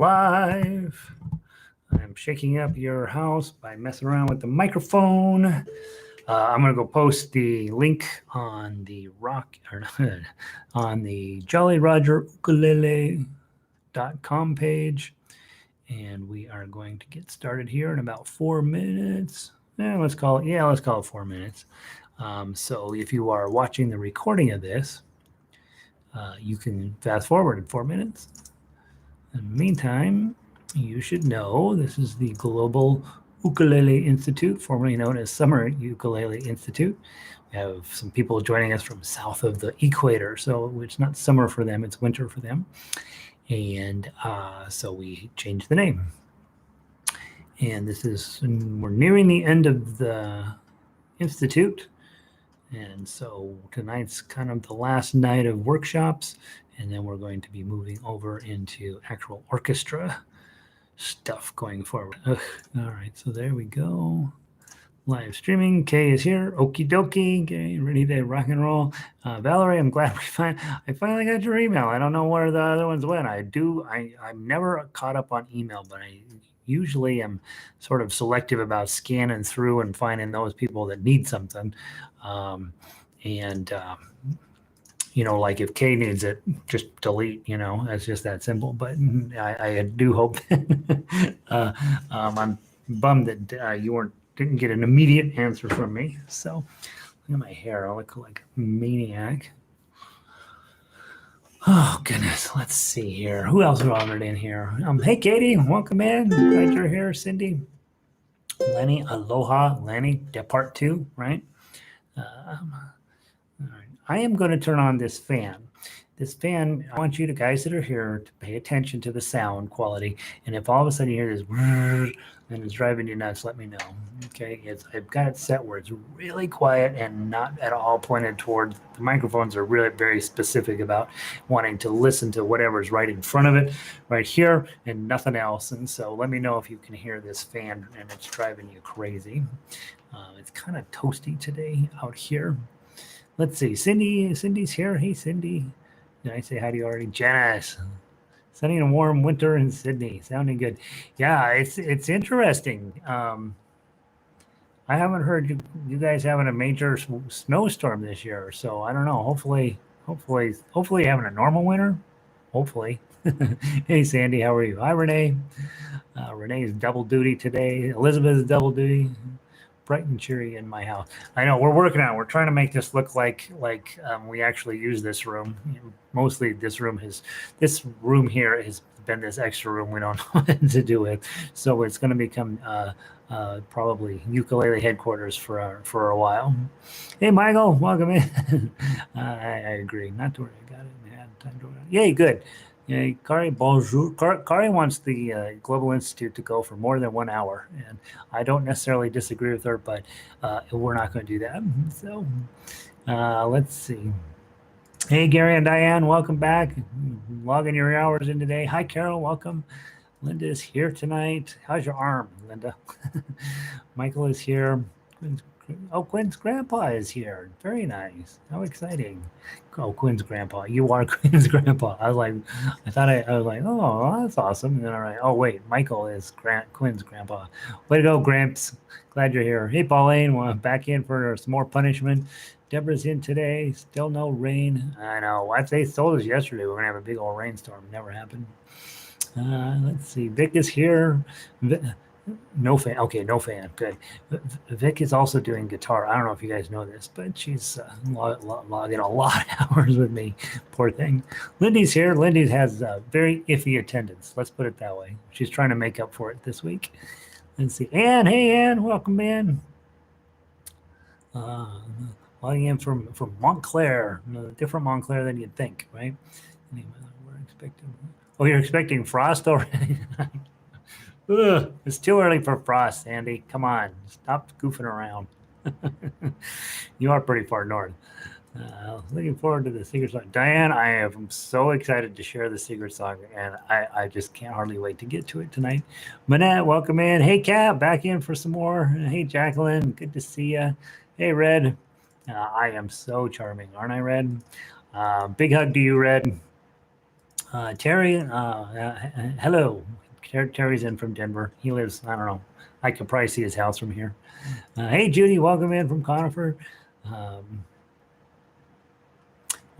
live. I'm shaking up your house by messing around with the microphone. I'm going to go post the link on the on the Jolly Roger Ukulele.com page. And we are going to get started here in about 4 minutes. Let's call it 4 minutes. So if you are watching the recording of this, you can fast forward in 4 minutes. In the meantime, you should know this is the Global Ukulele Institute, formerly known as Summer Ukulele Institute. We have some people joining us from south of the equator, so it's not summer for them, it's winter for them. And so we changed the name. And we're nearing the end of the institute. And so tonight's kind of the last night of workshops, and then we're going to be moving over into actual orchestra stuff going forward. All right, so there we go. Live streaming. Kay is here. Okie dokie. Okay, ready to rock and roll. Valerie, I'm glad I finally got your email. I don't know where the other ones went. I'm never caught up on email, but I usually am sort of selective about scanning through and finding those people that need something. Like if Kay needs it, just delete, it's just that simple. But I do hope I'm bummed that you didn't get an immediate answer from me. So look at my hair. I look like a maniac. Oh, goodness. Let's see here. Who else is already in here? Hey, Katie. Welcome in. Glad you're here. Cindy. Lenny. Aloha. Lenny. Part 2, right? All right. I am going to turn on this fan. This fan, I want you guys that are here to pay attention to the sound quality. And if all of a sudden you hear this and it's driving you nuts, let me know. Okay, I've got it set where it's really quiet and not at all pointed towards the microphones. Are really very specific about wanting to listen to whatever's right in front of it, right here, and nothing else. And so let me know if you can hear this fan and it's driving you crazy. It's kind of toasty today out here. Let's see. Cindy's here. Hey, Cindy. Did I say hi to you already? Janice. Sunny and warm winter in Sydney. Sounding good. Yeah, it's interesting. I haven't heard you guys having a major snowstorm this year, so I don't know. Hopefully having a normal winter. Hopefully. Hey, Sandy, how are you? Hi, Renee. Renee is double duty today. Elizabeth is double duty. Bright and cheery in my house. I know we're working on it. We're trying to make this look like we actually use this room. Mostly this room here has been this extra room we don't know what to do with. So it's going to become probably ukulele headquarters for a while. Hey, Michael, welcome in. I agree. Not to worry. I got it. I had time to worry. Yay, good. Yeah, Kari, bonjour. Kari wants the Global Institute to go for more than 1 hour, and I don't necessarily disagree with her, but we're not going to do that. So let's see. Hey, Gary and Diane, welcome back. Logging your hours in today. Hi, Carol, welcome. Linda is here tonight. How's your arm, Linda? Michael is here. Quinn's grandpa is here. Very nice. How exciting. Oh, Quinn's grandpa. You are Quinn's grandpa. I was like, oh, that's awesome. And then all right. Oh, wait, Michael is Quinn's grandpa. Way to go, Gramps. Glad you're here. Hey, Pauline, back in for some more punishment. Deborah's in today. Still no rain. I know. They told us yesterday we're going to have a big old rainstorm. Never happened. Let's see. Vic is here. No fan. Okay, no fan. Good. Vic is also doing guitar. I don't know if you guys know this, but she's logging a lot of hours with me. Poor thing. Lindy's here. Lindy has very iffy attendance. Let's put it that way. She's trying to make up for it this week. Let's see. Ann. Hey, Ann. Welcome in. Logging in from Montclair. Different Montclair than you'd think, right? Anyway, we're expecting. Oh, you're expecting frost already? Ugh, it's too early for frost, Andy. Come on, stop goofing around. You are pretty far north. Looking forward to the secret song. Diane, I am so excited to share the secret song, and I just can't hardly wait to get to it tonight. Manette, welcome in. Hey, Kat, back in for some more. Hey, Jacqueline, good to see you. Hey, Red. I am so charming, aren't I, Red? Big hug to you, Red. Terry, hello. Terry's in from Denver. He lives, I don't know, I could probably see his house from here. Hey, Judy, welcome in from Conifer. Um,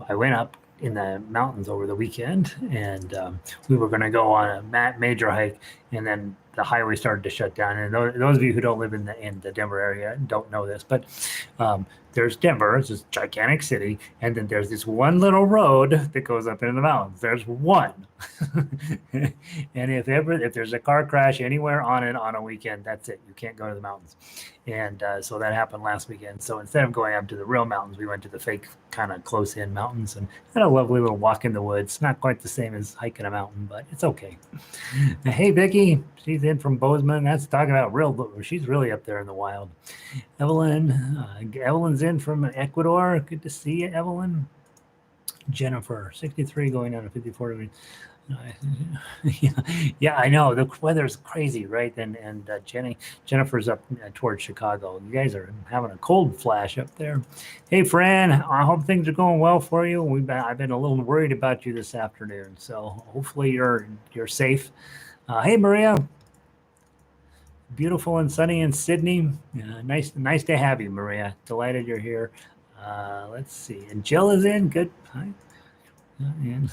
I went up in the mountains over the weekend, and we were going to go on a major hike, and then the highway started to shut down. And those of you who don't live in the Denver area don't know this, but there's Denver, it's this gigantic city, and then there's this one little road that goes up into the mountains. There's one, and if there's a car crash anywhere on it on a weekend, that's it. You can't go to the mountains. And so that happened last weekend. So instead of going up to the real mountains, we went to the fake kind of close in mountains and had a lovely little walk in the woods. Not quite the same as hiking a mountain, but it's okay. Hey, Vicki, she's in from Bozeman. That's talking about she's really up there in the wild. Evelyn's in from Ecuador. Good to see you, Evelyn. Jennifer, 63 going down to 54 degrees. Yeah, I know the weather's crazy, right? And Jennifer's up towards Chicago. You guys are having a cold flash up there. Hey, Fran, I hope things are going well for you. I've been a little worried about you this afternoon, so hopefully you're safe. Hey, Maria, beautiful and sunny in Sydney. Nice to have you, Maria. Delighted you're here. Let's see, and Jill is in. Good. Hi. And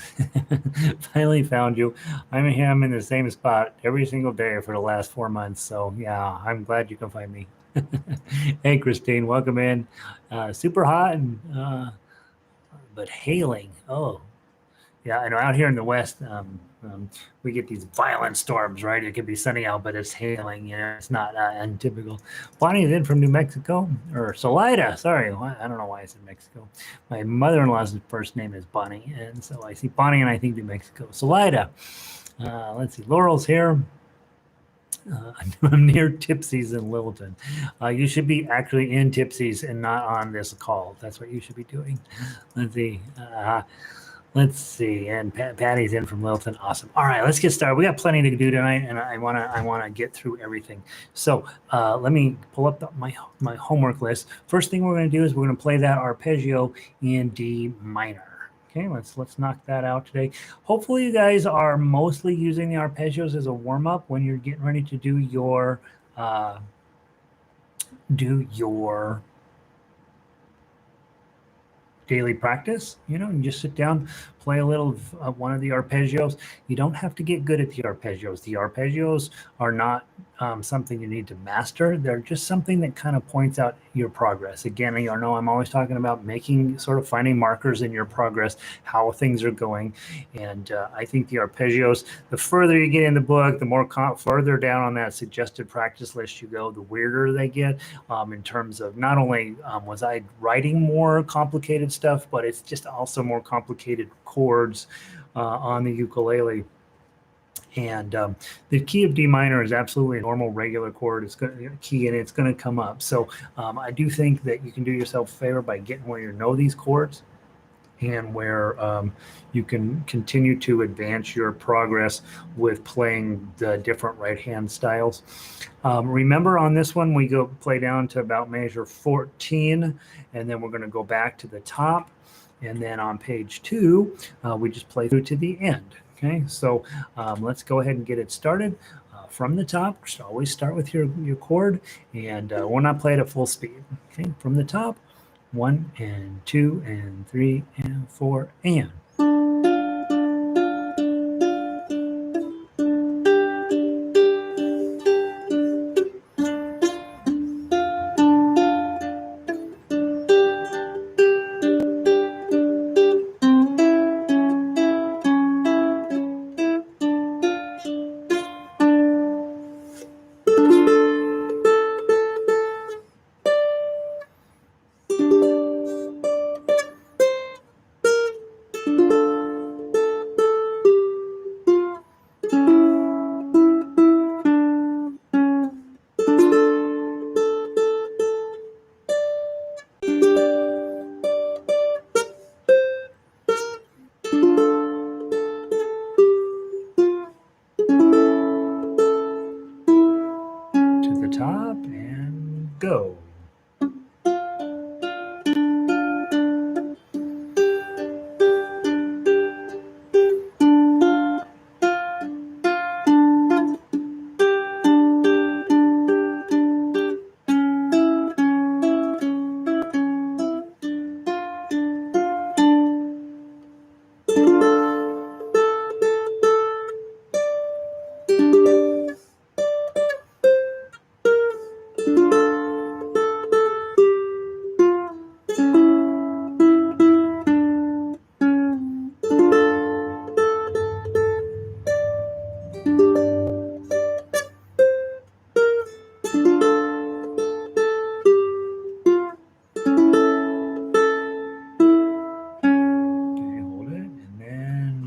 finally found you. I'm in the same spot every single day for the last 4 months. So yeah, I'm glad you can find me. Hey, Christine, welcome in. Super hot and but hailing. Oh, yeah, I know. Out here in the West, we get these violent storms, right? It could be sunny out, but it's hailing. You know, it's not untypical. Bonnie is in from New Mexico, or Salida. Sorry, I don't know why I said Mexico. My mother-in-law's first name is Bonnie, and so I see Bonnie and I think New Mexico. Salida. Let's see. Laurel's here. I'm near Tipsy's in Littleton. You should be actually in Tipsy's and not on this call. That's what you should be doing. Let's see. Let's see, and Patty's in from Littleton. Awesome. All right, let's get started. We got plenty to do tonight, and I wanna get through everything. So let me pull up my homework list. First thing we're gonna do is we're gonna play that arpeggio in D minor. Okay, let's knock that out today. Hopefully, you guys are mostly using the arpeggios as a warm up when you're getting ready to do your daily practice. You know, you just sit down, play a little of one of the arpeggios. You don't have to get good at the arpeggios. The arpeggios are not something you need to master. They're just something that kind of points out your progress. Again, you know, I'm always talking about finding markers in your progress, how things are going. And I think the arpeggios, the further you get in the book, the more further down on that suggested practice list you go, the weirder they get in terms of not only was I writing more complicated stuff, but it's just also more complicated chords on the ukulele. And the key of D minor is absolutely a normal regular chord. It's going to key and it's going to come up. So I do think that you can do yourself a favor by getting where you know these chords and where you can continue to advance your progress with playing the different right hand styles. Remember on this one, we play down to about measure 14, and then we're going to go back to the top. And then on page 2, we just play through to the end. Okay, so let's go ahead and get it started. From the top, just always start with your chord, and we'll not play it at full speed. Okay, from the top, 1 and 2 and 3 and 4 and. Top and go.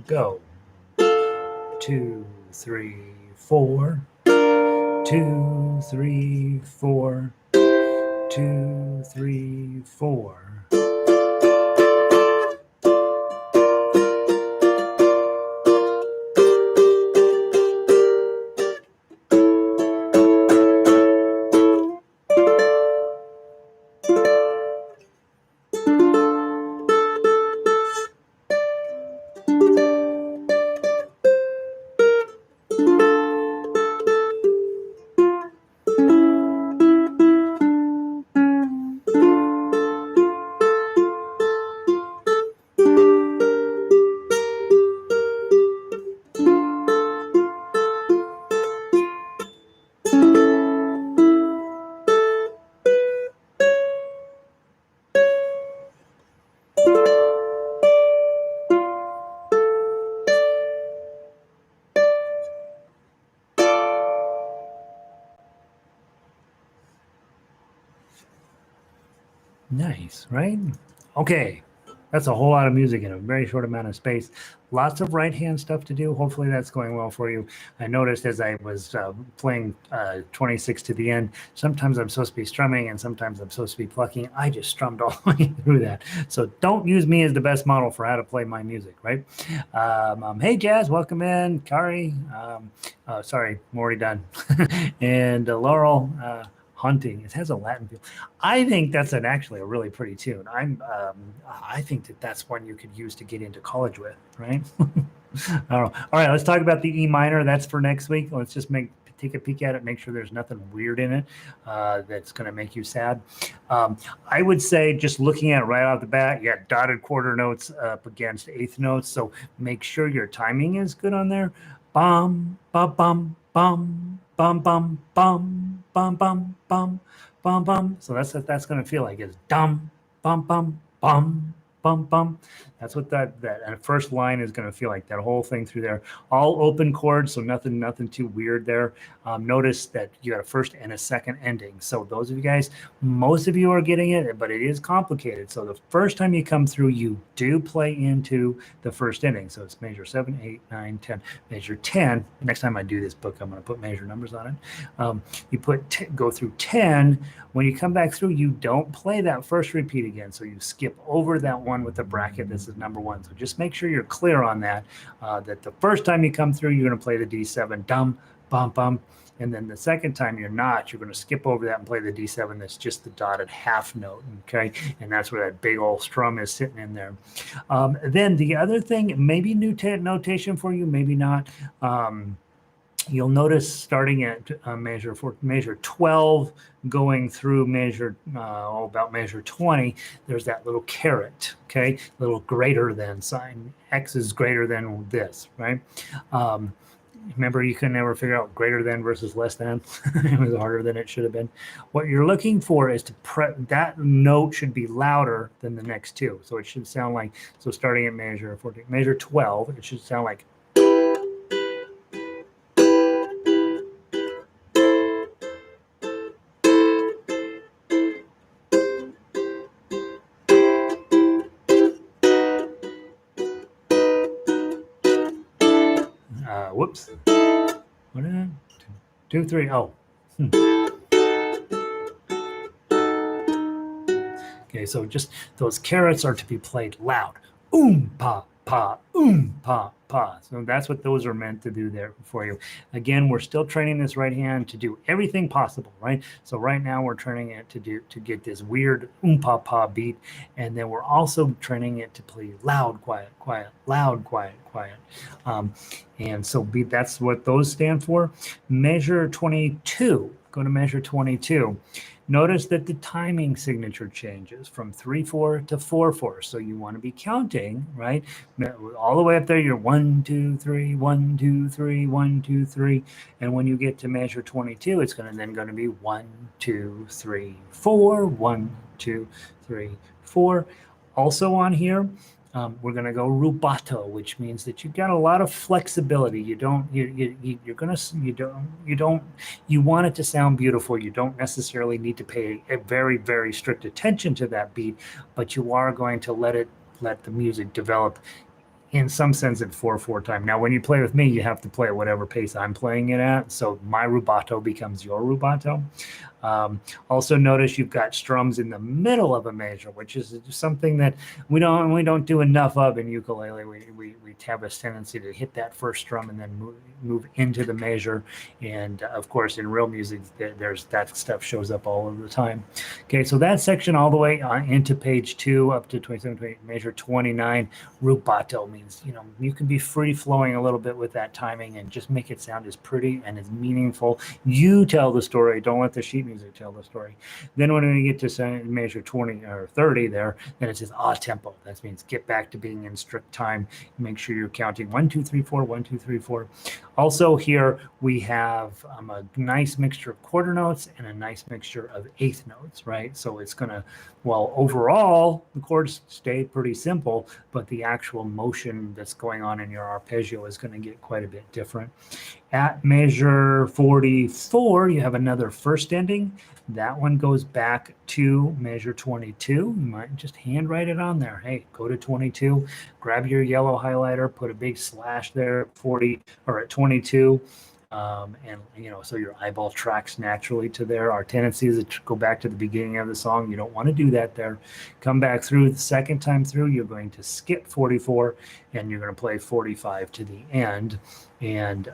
go. 2, 3, 4. 2, 3, 4. 2, 3, 4. Nice, right? Okay, that's a whole lot of music in a very short amount of space. Lots of right hand stuff to do. Hopefully that's going well for you. I noticed as I was playing 26 to the end, sometimes I'm supposed to be strumming and sometimes I'm supposed to be plucking. I just strummed all the way through that. So don't use me as the best model for how to play my music, right? Hey, Jazz, welcome in. Kari, sorry, I'm already done. And Laurel, Hunting. It has a Latin feel. I think that's actually a really pretty tune. I think that's one you could use to get into college with, right? I don't know. All right, let's talk about the E minor. That's for next week. Let's just take a peek at it, make sure there's nothing weird in it that's going to make you sad. I would say, just looking at it right off the bat, you got dotted quarter notes up against eighth notes, so make sure your timing is good on there. Bum, bum, bum, bum, bum, bum, bum, bum, bum, bum, bum, bum. So that's what that's going to feel like, is dum, bum, bum, bum, bum, bum. That's what that first line is going to feel like, that whole thing through there. All open chords, so nothing too weird there. Notice that you got a first and a second ending. So those of you guys, most of you are getting it, but it is complicated. So the first time you come through, you do play into the first ending. So it's measure 7, 8, 9, 10. Measure 10. Next time I do this book, I'm going to put measure numbers on it. You go through 10. When you come back through, you don't play that first repeat again. So you skip over that one with the bracket. This is number 1. So just make sure you're clear on that, that the first time you come through, you're going to play the D7, dum, bum, bum. And then the second time you're not, you're going to skip over that and play the D7. That's just the dotted half note, okay? And that's where that big old strum is sitting in there. Then the other thing, maybe new notation for you, maybe not. You'll notice starting at measure 12, going through measure about measure 20, there's that little caret, okay? Little greater than sign. X is greater than this, right? Remember, you can never figure out greater than versus less than. It was harder than it should have been. What you're looking for is that note should be louder than the next two. So it should sound like, so starting at measure 14, measure 12, it should sound like. Whoops. 1, 2, 3. Oh. Okay, so just those carets are to be played loud. Pa, pa, pa, pa. So that's what those are meant to do there for you. Again, we're still training this right hand to do everything possible, right? So right now we're training it to get this weird pa, pa beat, and then we're also training it to play loud, quiet, quiet, loud, quiet, quiet. And so that's what those stand for. Measure 22. Go to measure 22. Notice that the timing signature changes from 3/4 to 4/4. So you want to be counting, right? All the way up there, you're 1, 2, 3, 1, 2, 3, 1, 2, 3. And when you get to measure 22, it's going to be 1, 2, 3, 4, 1, 2, 3, 4. Also on here, we're going to go rubato, which means that you've got a lot of flexibility. You want it to sound beautiful. You don't necessarily need to pay a very, very strict attention to that beat, but you are going to let the music develop in some sense at 4/4 time. Now, when you play with me, you have to play at whatever pace I'm playing it at. So my rubato becomes your rubato. Also notice you've got strums in the middle of a measure, which is something that we don't do enough of in ukulele. We have a tendency to hit that first strum and then move into the measure. And of course, in real music, there's that stuff shows up all of the time. Okay, so that section all the way into page 2 up to 27, 28, measure 29. Rubato means, you can be free flowing a little bit with that timing and just make it sound as pretty and as meaningful. You tell the story. Don't let the sheet music tell the story. Then when we get to measure 20 or 30 there, then it says tempo. That means get back to being in strict time. Make sure you're counting 1, 2, 3, 4, 1, 2, 3, 4. Also here we have a nice mixture of quarter notes and a nice mixture of eighth notes, right? So it's going to, overall, the chords stay pretty simple, but the actual motion that's going on in your arpeggio is going to get quite a bit different. At measure 44, you have another first ending. That one goes back to measure 22. You might just handwrite it on there. Hey, go to 22, grab your yellow highlighter, put a big slash there at 40 or at 22. So your eyeball tracks naturally to there. Our tendency is to go back to the beginning of the song. You don't want to do that there. Come back through the second time through. You're going to skip 44 and you're going to play 45 to the end. And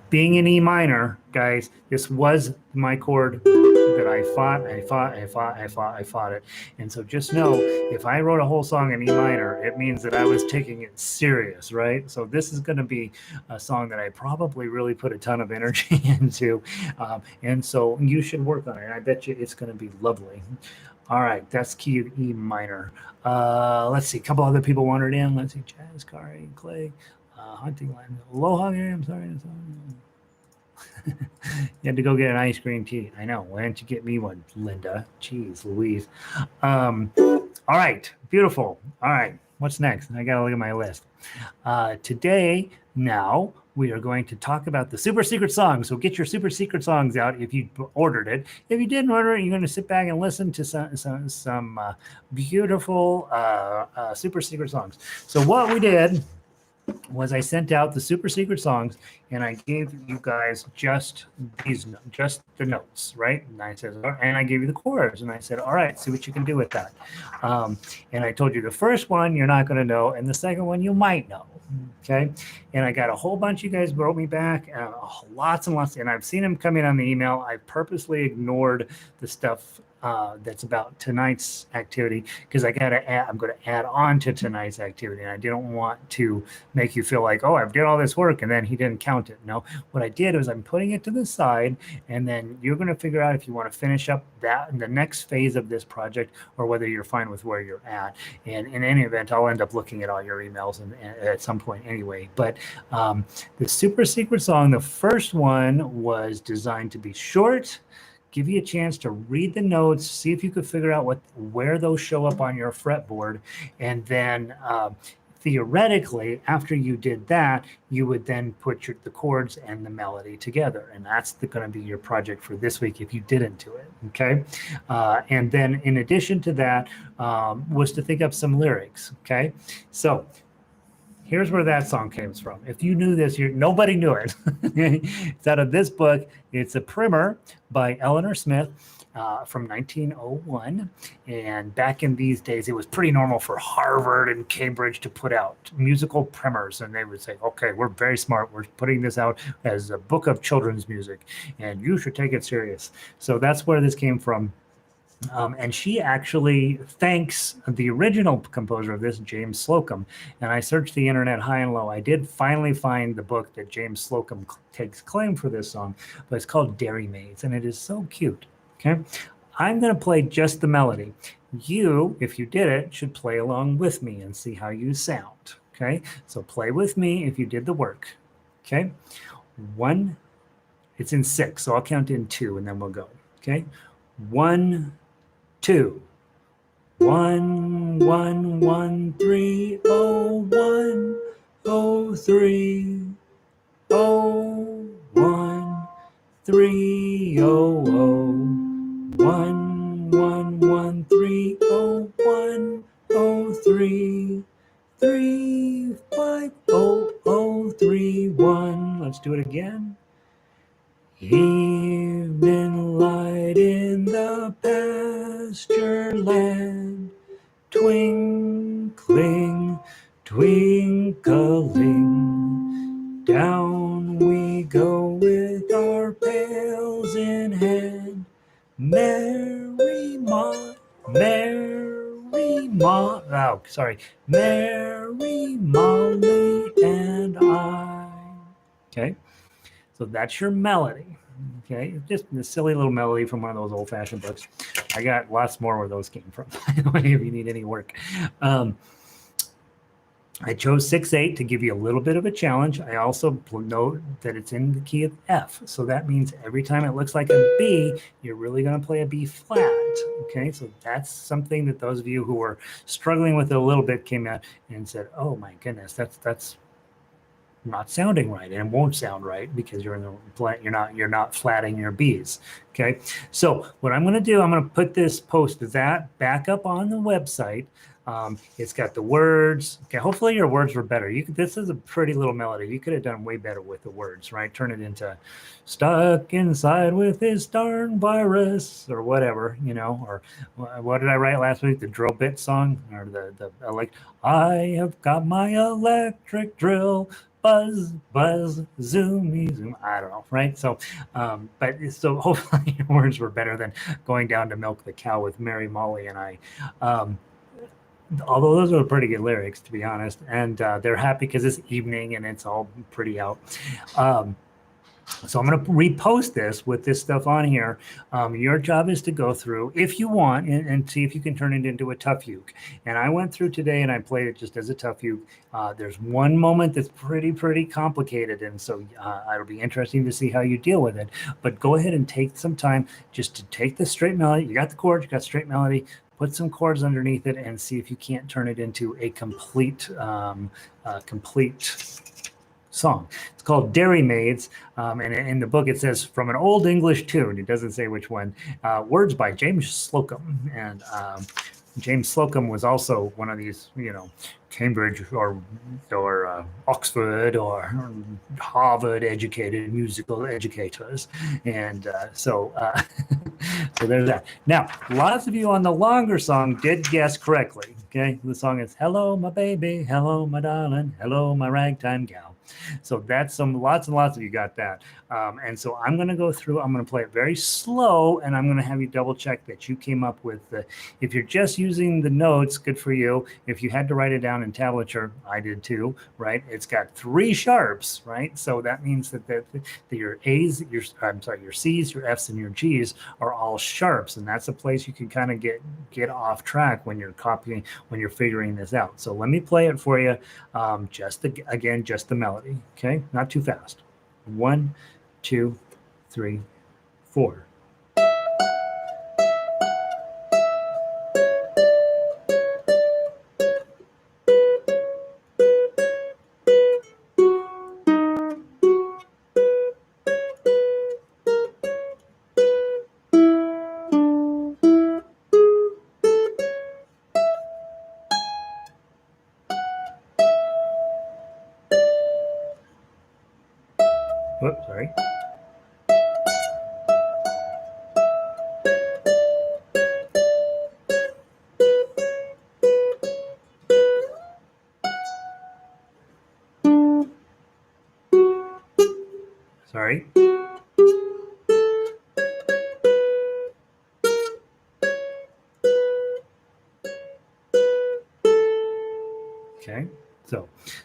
being in E minor, guys, this was my chord that I fought it. And so just know, if I wrote a whole song in E minor, it means that I was taking it serious, right? So this is going to be a song that I probably really put a ton of energy into. And so you should work on it. And I bet you it's going to be lovely. All right, that's key of E minor. Let's see, a couple other people wandered in. Let's see, Jazz, Kari, Clay. Hunting line. Aloha, I'm sorry. You had to go get an ice cream tea. I know. Why don't you get me one, Linda? Jeez, Louise. All right. Beautiful. All right. What's next? I got to look at my list. Today, now, we are going to talk about the super secret songs. So get your super secret songs out if you ordered it. If you didn't order it, you're going to sit back and listen to some beautiful super secret songs. So what we did was I sent out the super secret songs and I gave you guys just the notes, right? And I said, and I gave you the chords and I said, all right, see what you can do with that. And I told you the first one you're not going to know, and the second one you might know. Okay. And I got a whole bunch of you guys wrote me back, lots and lots, and I've seen them come in on the email. I purposely ignored the stuff that's about tonight's activity because I'm going to add on to tonight's activity, and I didn't want to make you feel like, oh, I've did all this work and then he didn't count it. No, what I did was I'm putting it to the side, and then you're going to figure out if you want to finish up that in the next phase of this project or whether you're fine with where you're at. And in any event, I'll end up looking at all your emails and at some point anyway. But the super secret song, the first one was designed to be short, give you a chance to read the notes, see if you could figure out where those show up on your fretboard, and then theoretically, after you did that, you would then put the chords and the melody together, and that's going to be your project for this week if you didn't do it, okay? And then in addition to that was to think up some lyrics, okay? So here's where that song came from. If you knew this, nobody knew it. It's out of this book. It's a primer by Eleanor Smith from 1901. And back in these days, it was pretty normal for Harvard and Cambridge to put out musical primers. And they would say, okay, we're very smart. We're putting this out as a book of children's music, and you should take it serious. So that's where this came from. And she actually thanks the original composer of this, James Slocum. And I searched the internet high and low. I did finally find the book that James Slocum takes claim for this song, but it's called Dairymaids, and it is so cute. Okay, I'm going to play just the melody. You, if you did it, should play along with me and see how you sound. Okay, so play with me if you did the work. Okay, one, it's in 6, so I'll count in 2 and then we'll go. Okay, 1, 2. 1, 1, 1, 3, oh, 1, oh, 3, oh, 1, 3, oh, oh, 1, 1, 1, 3, oh, 1, oh, 3, 3 5 0 0 3 1. Let's do it again. Evening light in the pasture land, twinkling, twinkling, down we go with our pails in hand. Mary Mary Molly and I. Okay, so that's your melody. Okay, just a silly little melody from one of those old-fashioned books. I got lots more where those came from. If you need any work. I chose 6/8 to give you a little bit of a challenge. I also note that it's in the key of F. So that means every time it looks like a B, you're really going to play a B flat. Okay, so that's something that those of you who were struggling with it a little bit came out and said, oh my goodness, that's not sounding right, and it won't sound right because you're in the flat, you're not flatting your B's. Okay, so what I'm going to do, I'm going to put this post that back up on the website. It's got the words. Okay, hopefully your words were better. This is a pretty little melody. You could have done way better with the words, right? Turn it into stuck inside with this darn virus or whatever, or what did I write last week? The drill bit song or the I have got my electric drill. Buzz, buzz, zoomy, zoom. I don't know, right? So, but so hopefully your words were better than going down to milk the cow with Mary, Molly, and I. Although those are pretty good lyrics, to be honest, and they're happy because it's evening and it's all pretty out. So I'm going to repost this with this stuff on here. Your job is to go through, if you want, and see if you can turn it into a tough uke. And I went through today and I played it just as a tough uke. There's one moment that's pretty complicated, and so it'll be interesting to see how you deal with it. But go ahead and take some time just to take the straight melody. You got the chords, you got straight melody. Put some chords underneath it and see if you can't turn it into a complete song. It's called Dairymaids, and in the book it says from an old English tune. It doesn't say which one. Words by James Slocum, and James Slocum was also one of these, Cambridge or Oxford or Harvard educated musical educators, and so there's that. Now, lots of you on the longer song did guess correctly. Okay, the song is "Hello, my baby, hello, my darling, hello, my ragtime gal." So that's lots and lots of you got that. And so I'm going to go through, I'm going to play it very slow, and I'm going to have you double check that you came up with if you're just using the notes, good for you. If you had to write it down in tablature, I did too, right? It's got 3 sharps, right? So that means that your A's, your C's, your F's, and your G's are all sharps, and that's a place you can kind of get off track when you're copying, when you're figuring this out. So let me play it for you, just the melody, okay? Not too fast. 1, 2, 3, 4. Whoops, sorry. Sorry. Okay.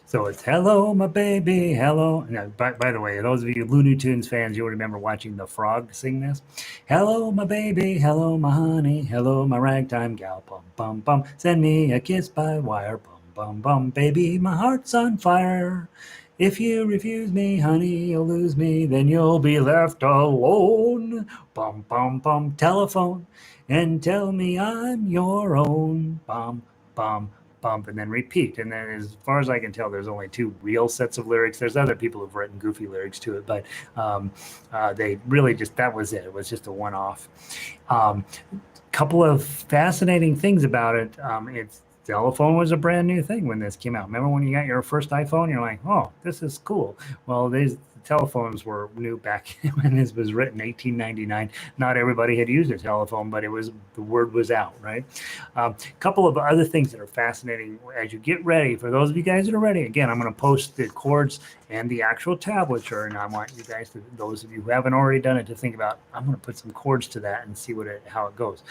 So it's hello, my baby, hello. Now, by the way, those of you Looney Tunes fans, you'll remember watching the frog sing this. Hello, my baby, hello, my honey, hello, my ragtime gal, bum, bum, bum. Send me a kiss by wire, bum, bum, bum. Baby, my heart's on fire. If you refuse me, honey, you'll lose me, then you'll be left alone. Bum, bum, bum, telephone, and tell me I'm your own. Bum, bum, bump, and then repeat. And then as far as I can tell, there's only 2 real sets of lyrics. There's other people who've written goofy lyrics to it, but they really that was it. It was just a one-off. Couple of fascinating things about it. Telephone was a brand new thing when this came out. Remember when you got your first iPhone? You're like, oh, this is cool. Well, these telephones were new back when this was written, 1899. Not everybody had used a telephone, but the word was out, right? A couple of other things that are fascinating as you get ready. For those of you guys that are ready, again, I'm going to post the chords and the actual tablature, and I want you guys, those of you who haven't already done it, to think about, I'm going to put some chords to that and see how it goes.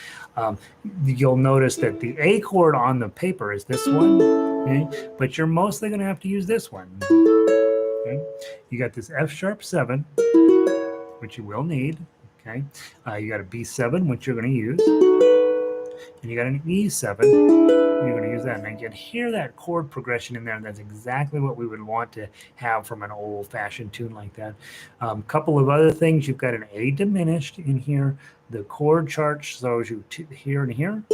You'll notice that the A chord on the paper is this one, okay? But you're mostly going to have to use this one. Okay? You got this F sharp 7, which you will need. Okay, you got a B7, which you're going to use, and you got an E7. You're going to use that, and you can hear that chord progression in there. And that's exactly what we would want to have from an old-fashioned tune like that. Couple of other things: you've got an A diminished in here. The chord chart shows you here and here.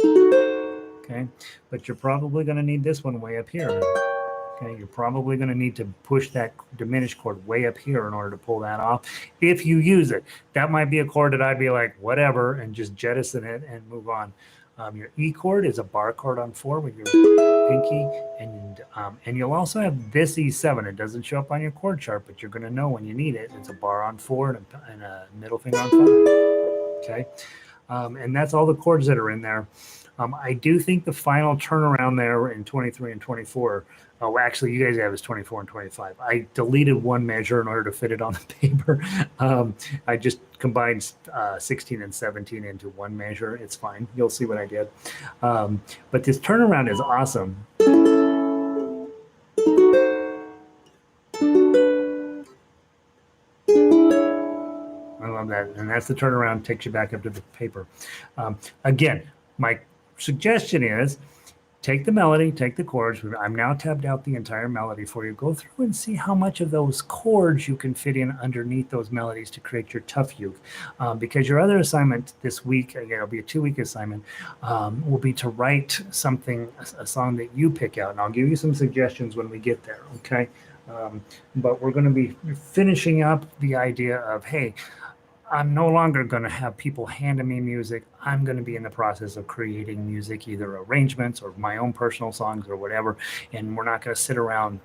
Okay, but you're probably going to need this one way up here. Okay, you're probably going to need to push that diminished chord way up here in order to pull that off. If you use it, that might be a chord that I'd be like, whatever, and just jettison it and move on. Your E chord is a bar chord on 4 with your pinky, and you'll also have this E7. It doesn't show up on your chord chart, but you're going to know when you need it. It's a bar on 4 and a middle finger on 5. Okay, and that's all the chords that are in there. I do think the final turnaround there in 23 and 24, actually you guys have is 24 and 25. I deleted one measure in order to fit it on the paper. I just combined 16 and 17 into one measure. It's fine. You'll see what I did. But this turnaround is awesome. I love that. And that's the turnaround, takes you back up to the paper. Again, my suggestion is take the melody, take the chords. I'm now tabbed out the entire melody for you. Go through and see how much of those chords you can fit in underneath those melodies to create your tough uke. Because your other assignment this week, again, it'll be a 2-week assignment, will be to write something, a song that you pick out. And I'll give you some suggestions when we get there, okay? But we're going to be finishing up the idea of, hey, I'm no longer going to have people handing me music. I'm going to be in the process of creating music, either arrangements or my own personal songs or whatever. And we're not going to sit around.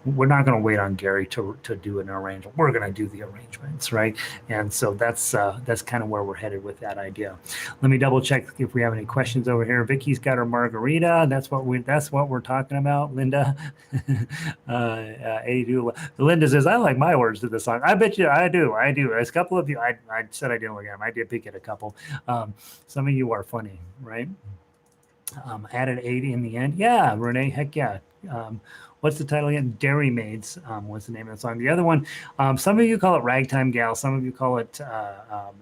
We're not going to wait on Gary to do an arrangement. We're going to do the arrangements, right? And so that's kind of where we're headed with that idea. Let me double check if we have any questions over here. Vicky's got her margarita. That's what we're talking about. Linda, 82. Linda says, I like my words to the song. I bet you I do. There's a couple of you. I said I didn't look at them. I did pick at a couple. Some of you are funny, right? Added 80 in the end. Yeah, Renee, heck yeah. What's the title again? Dairymaids was the name of the song. The other one, some of you call it Ragtime Gal. Some of you call it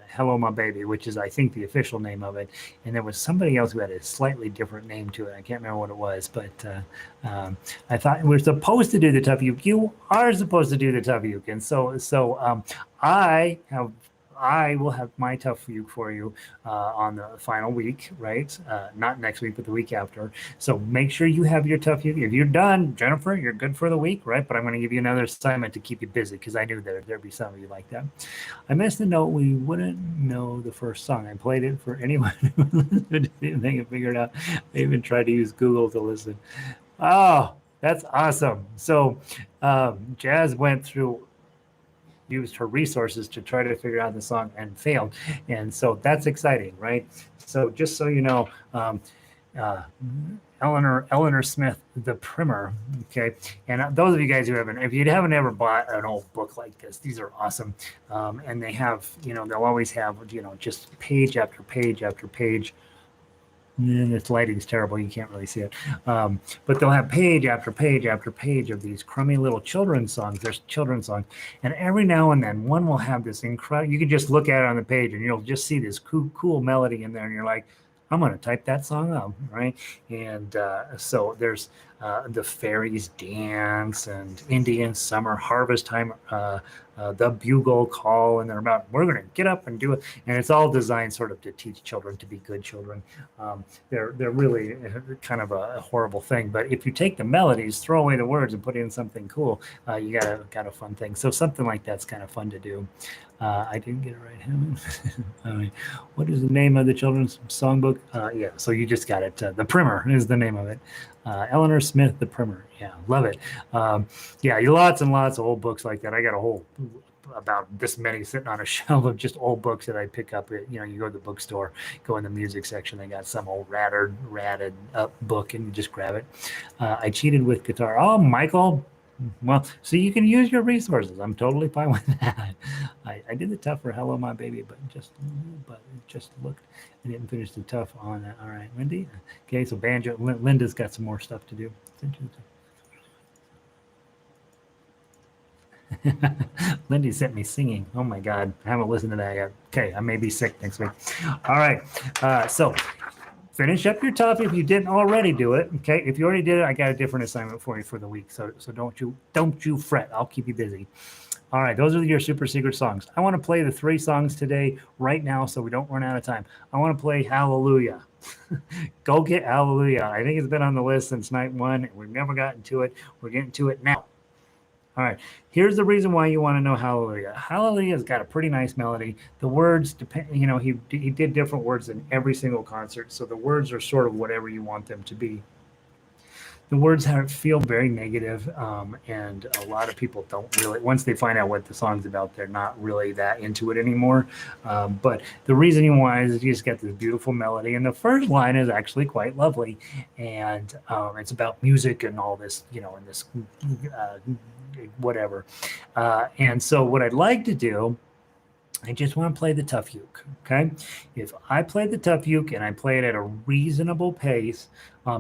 Hello My Baby, which is, I think, the official name of it. And there was somebody else who had a slightly different name to it. I can't remember what it was, but I thought we're supposed to do the tough uke. You are supposed to do the tough uke. And so I will have my tough uke for you on the final week, right? Not next week, but the week after. So make sure you have your tough uke. If you're done, Jennifer, you're good for the week, right? But I'm going to give you another assignment to keep you busy because I knew there'd be some of you like that. I missed the note. We wouldn't know the first song. I played it for anyone who didn't think it figured out. I even tried to use Google to listen. Oh, that's awesome. So Jazz went through, used her resources to try to figure out the song and failed. And so that's exciting, right? So just so you know, Eleanor Smith, The Primer, okay? And those of you guys who if you haven't ever bought an old book like this, these are awesome. And they have, they'll always have, just page after page after page. This lighting's terrible. You can't really see it. But they'll have page after page after page of these crummy little children's songs. There's children's songs. And every now and then one will have this incredible, you can just look at it on the page and you'll just see this cool melody in there. And you're like, I'm going to type that song up, right? And so there's the fairies dance and Indian summer harvest time, the bugle call, and they're about, we're going to get up and do it. And it's all designed sort of to teach children to be good children. They're really kind of a horrible thing. But if you take the melodies, throw away the words, and put in something cool, you got a fun thing. So something like that's kind of fun to do. I didn't get it right. What is the name of the children's songbook? Yeah, so you just got it. The Primer is the name of it. Eleanor Smith, The Primer. Yeah, love it. Yeah, lots and lots of old books like that. I got a whole about this many sitting on a shelf of just old books that I pick up. You go to the bookstore, go in the music section, they got some old ratted up book, and you just grab it. I cheated with guitar. Oh, Michael. Well, so you can use your resources. I'm totally fine with that. I did the tough for Hello My Baby, but it just looked. I didn't finish the tough on that. All right, Lindy. Okay, so banjo. Linda's got some more stuff to do. Lindy sent me singing. Oh my God, I haven't listened to that yet. Okay, I may be sick next week. All right, so finish up your tough if you didn't already do it. Okay, if you already did it, I got a different assignment for you for the week. So don't you fret. I'll keep you busy. All right, those are your super secret songs. I want to play the 3 songs today right now so we don't run out of time. I want to play Hallelujah. Go get Hallelujah. I think it's been on the list since night 1. We've never gotten to it. We're getting to it now. All right, here's the reason why you want to know Hallelujah. Hallelujah's got a pretty nice melody. The words depend, he did different words in every single concert, so the words are sort of whatever you want them to be. The words feel very negative, and a lot of people don't really, once they find out what the song's about, they're not really that into it anymore. But the reason why is you just get this beautiful melody, and the first line is actually quite lovely, and it's about music and all this, and this whatever. And so what I'd like to do, I just want to play the tough uke, okay? If I play the tough uke and I play it at a reasonable pace,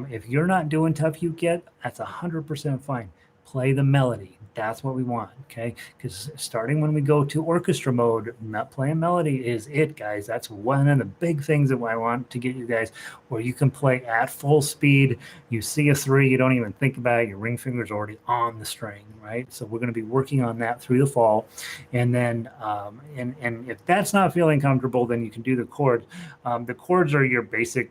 if you're not doing tough uke yet, that's 100% fine. Play the melody. That's what we want, okay? Because starting when we go to orchestra mode, not playing melody is it, guys. That's one of the big things that I want to get you guys, where you can play at full speed. You see a 3, you don't even think about it. Your ring finger's already on the string, right? So we're going to be working on that through the fall. And then, and if that's not feeling comfortable, then you can do the chords. The chords are your basic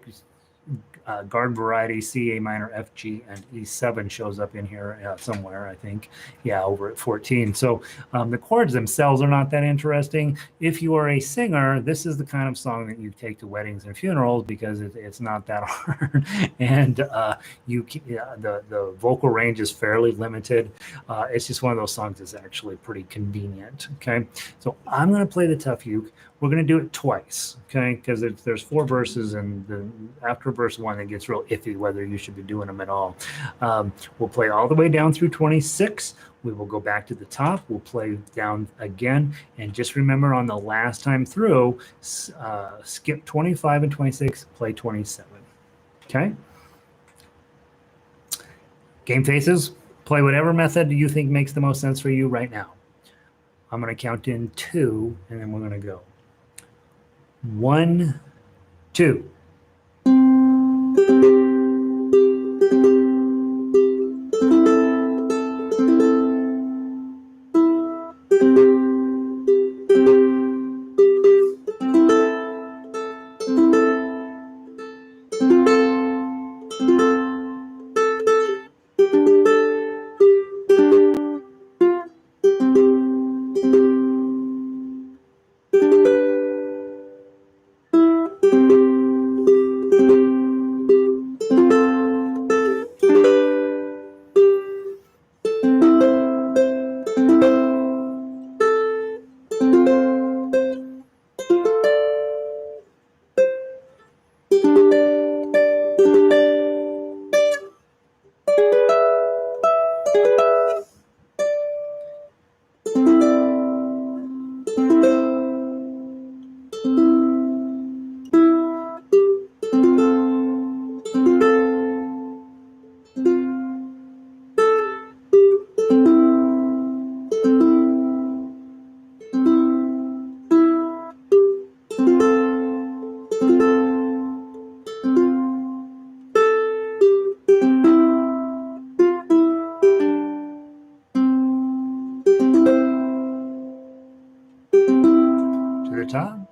garden variety. C, A minor, F, G, and E7 shows up in here somewhere, I think. Yeah, over at 14. So the chords themselves are not that interesting. If you are a singer, this is the kind of song that you take to weddings and funerals because it's not that hard. And the vocal range is fairly limited. It's just one of those songs that's actually pretty convenient. Okay, so I'm going to play the tough uke. We're going to do it twice, okay? Because there's 4 verses, and after verse 1, it gets real iffy whether you should be doing them at all. We'll play all the way down through 26. We will go back to the top. We'll play down again. And just remember, on the last time through, skip 25 and 26, play 27, okay? Game faces, play whatever method you think makes the most sense for you right now. I'm going to count in 2, and then we're going to go. 1, 2. top.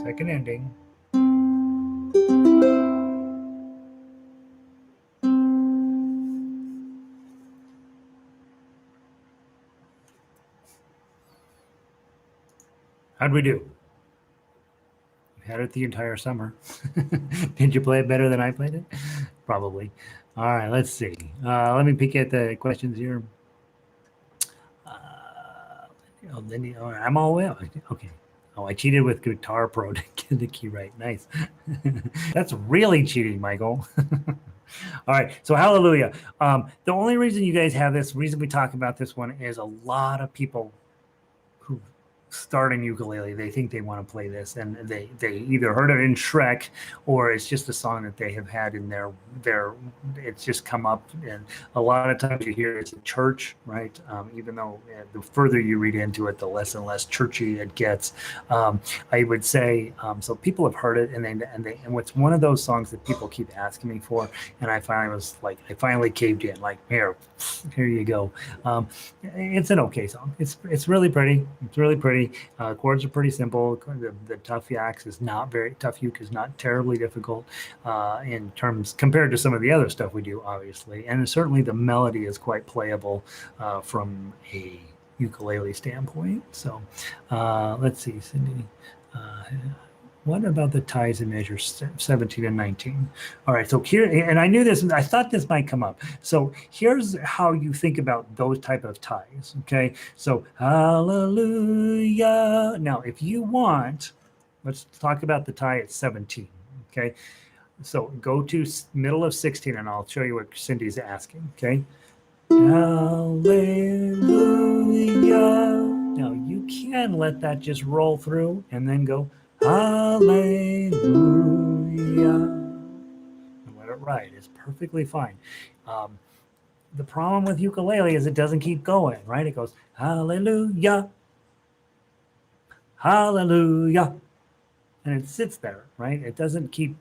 Second ending. How'd we do? We had it the entire summer. Did you play it better than I played it? Probably. All right, let's see. Let me peek at the questions here. I'm all well. Okay. Oh, I cheated with Guitar Pro to get the key right. Nice. That's really cheating, Michael. All right. So hallelujah. The only reason you guys have this, reason we talk about this one is a lot of people who start in ukulele, they think they want to play this, and they either heard it in Shrek, or it's just a song that they have had in their it's just come up, and a lot of times you hear it's in church, right? Even though the further you read into it, the less and less churchy it gets. I would say so. People have heard it, and what's one of those songs that people keep asking me for, and I finally caved in. Like, here you go. It's an okay song. It's really pretty. It's really pretty. Chords are pretty simple. The tough uke is not terribly difficult in terms compared to some of the other stuff we do, obviously. And certainly the melody is quite playable from a ukulele standpoint. So let's see, Cindy. What about the ties in measures 17 and 19? All right, so here, and I knew this, I thought this might come up. So here's how you think about those type of ties, okay? So hallelujah. Now, if you want, let's talk about the tie at 17, okay? So go to middle of 16, and I'll show you what Cindy's asking, okay? Hallelujah. Now, you can let that just roll through and then go, hallelujah. And let it ride. It's perfectly fine. The problem with ukulele is it doesn't keep going, right? It goes, hallelujah, hallelujah. And it sits there, right? It doesn't keep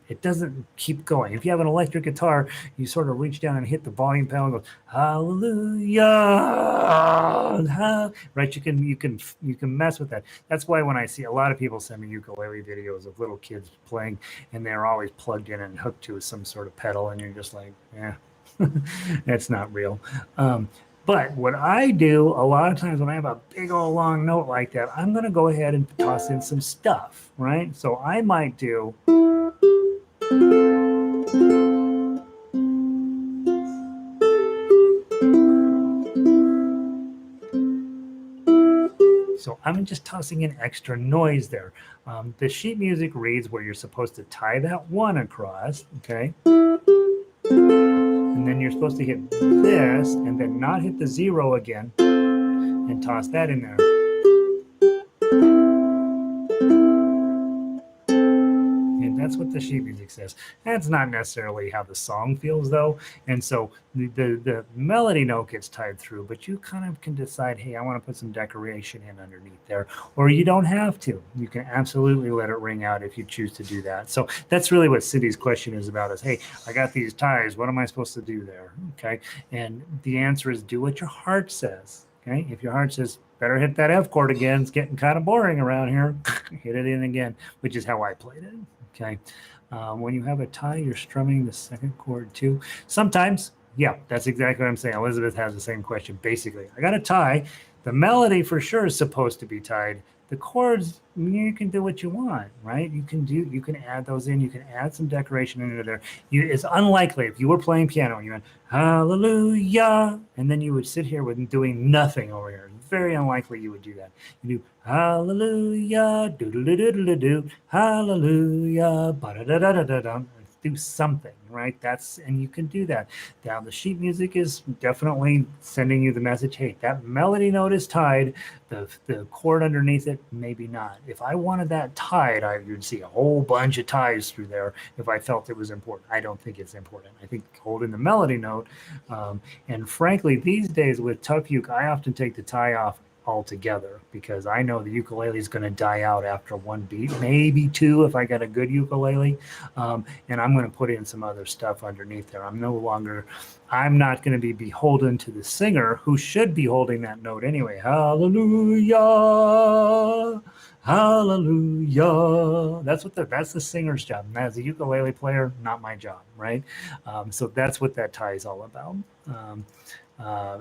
going. If you have an electric guitar, you sort of reach down and hit the volume pedal and go, hallelujah, right? You can mess with that. That's why when I see a lot of people send me ukulele videos of little kids playing, and they're always plugged in and hooked to some sort of pedal, and you're just like, yeah, that's not real. But what I do a lot of times when I have a big old long note like that, I'm going to go ahead and toss in some stuff, right? So I might do. So I'm just tossing in extra noise there. The sheet music reads where you're supposed to tie that one across, okay? And then you're supposed to hit this and then not hit the 0 again and toss that in there. And that's what the sheet music says. That's not necessarily how the song feels, though. And so the melody note gets tied through, but you kind of can decide, hey, I want to put some decoration in underneath there, or you don't have to. You can absolutely let it ring out if you choose to do that. So that's really what Cindy's question is about is, hey, I got these ties. What am I supposed to do there? Okay. And the answer is do what your heart says. Okay. If your heart says better hit that F chord again. It's getting kind of boring around here. Hit it in again, which is how I played it. Okay. When you have a tie, you're strumming the second chord too. Sometimes, yeah, that's exactly what I'm saying. Elizabeth has the same question. Basically, I got a tie. The melody for sure is supposed to be tied. The chords, you can do what you want, right? You can add those in. You can add some decoration into there. It's unlikely if you were playing piano and you went hallelujah, and then you would sit here with doing nothing over here. It's very unlikely you would do that. You do hallelujah, do do do do do do, hallelujah, ba da da da da da da. Do something, right? And you can do that. Now the sheet music is definitely sending you the message, hey, that melody note is tied, the chord underneath it, maybe not. If I wanted that tied, I would see a whole bunch of ties through there if I felt it was important. I don't think it's important. I think holding the melody note, and frankly, these days with tough uke, I often take the tie off altogether because I know the ukulele is going to die out after one beat, maybe two if I got a good ukulele, and I'm going to put in some other stuff underneath there. I'm not going to be beholden to the singer who should be holding that note anyway. Hallelujah, hallelujah. That's the singer's job. And as a ukulele player, not my job, right? So that's what that tie is all about.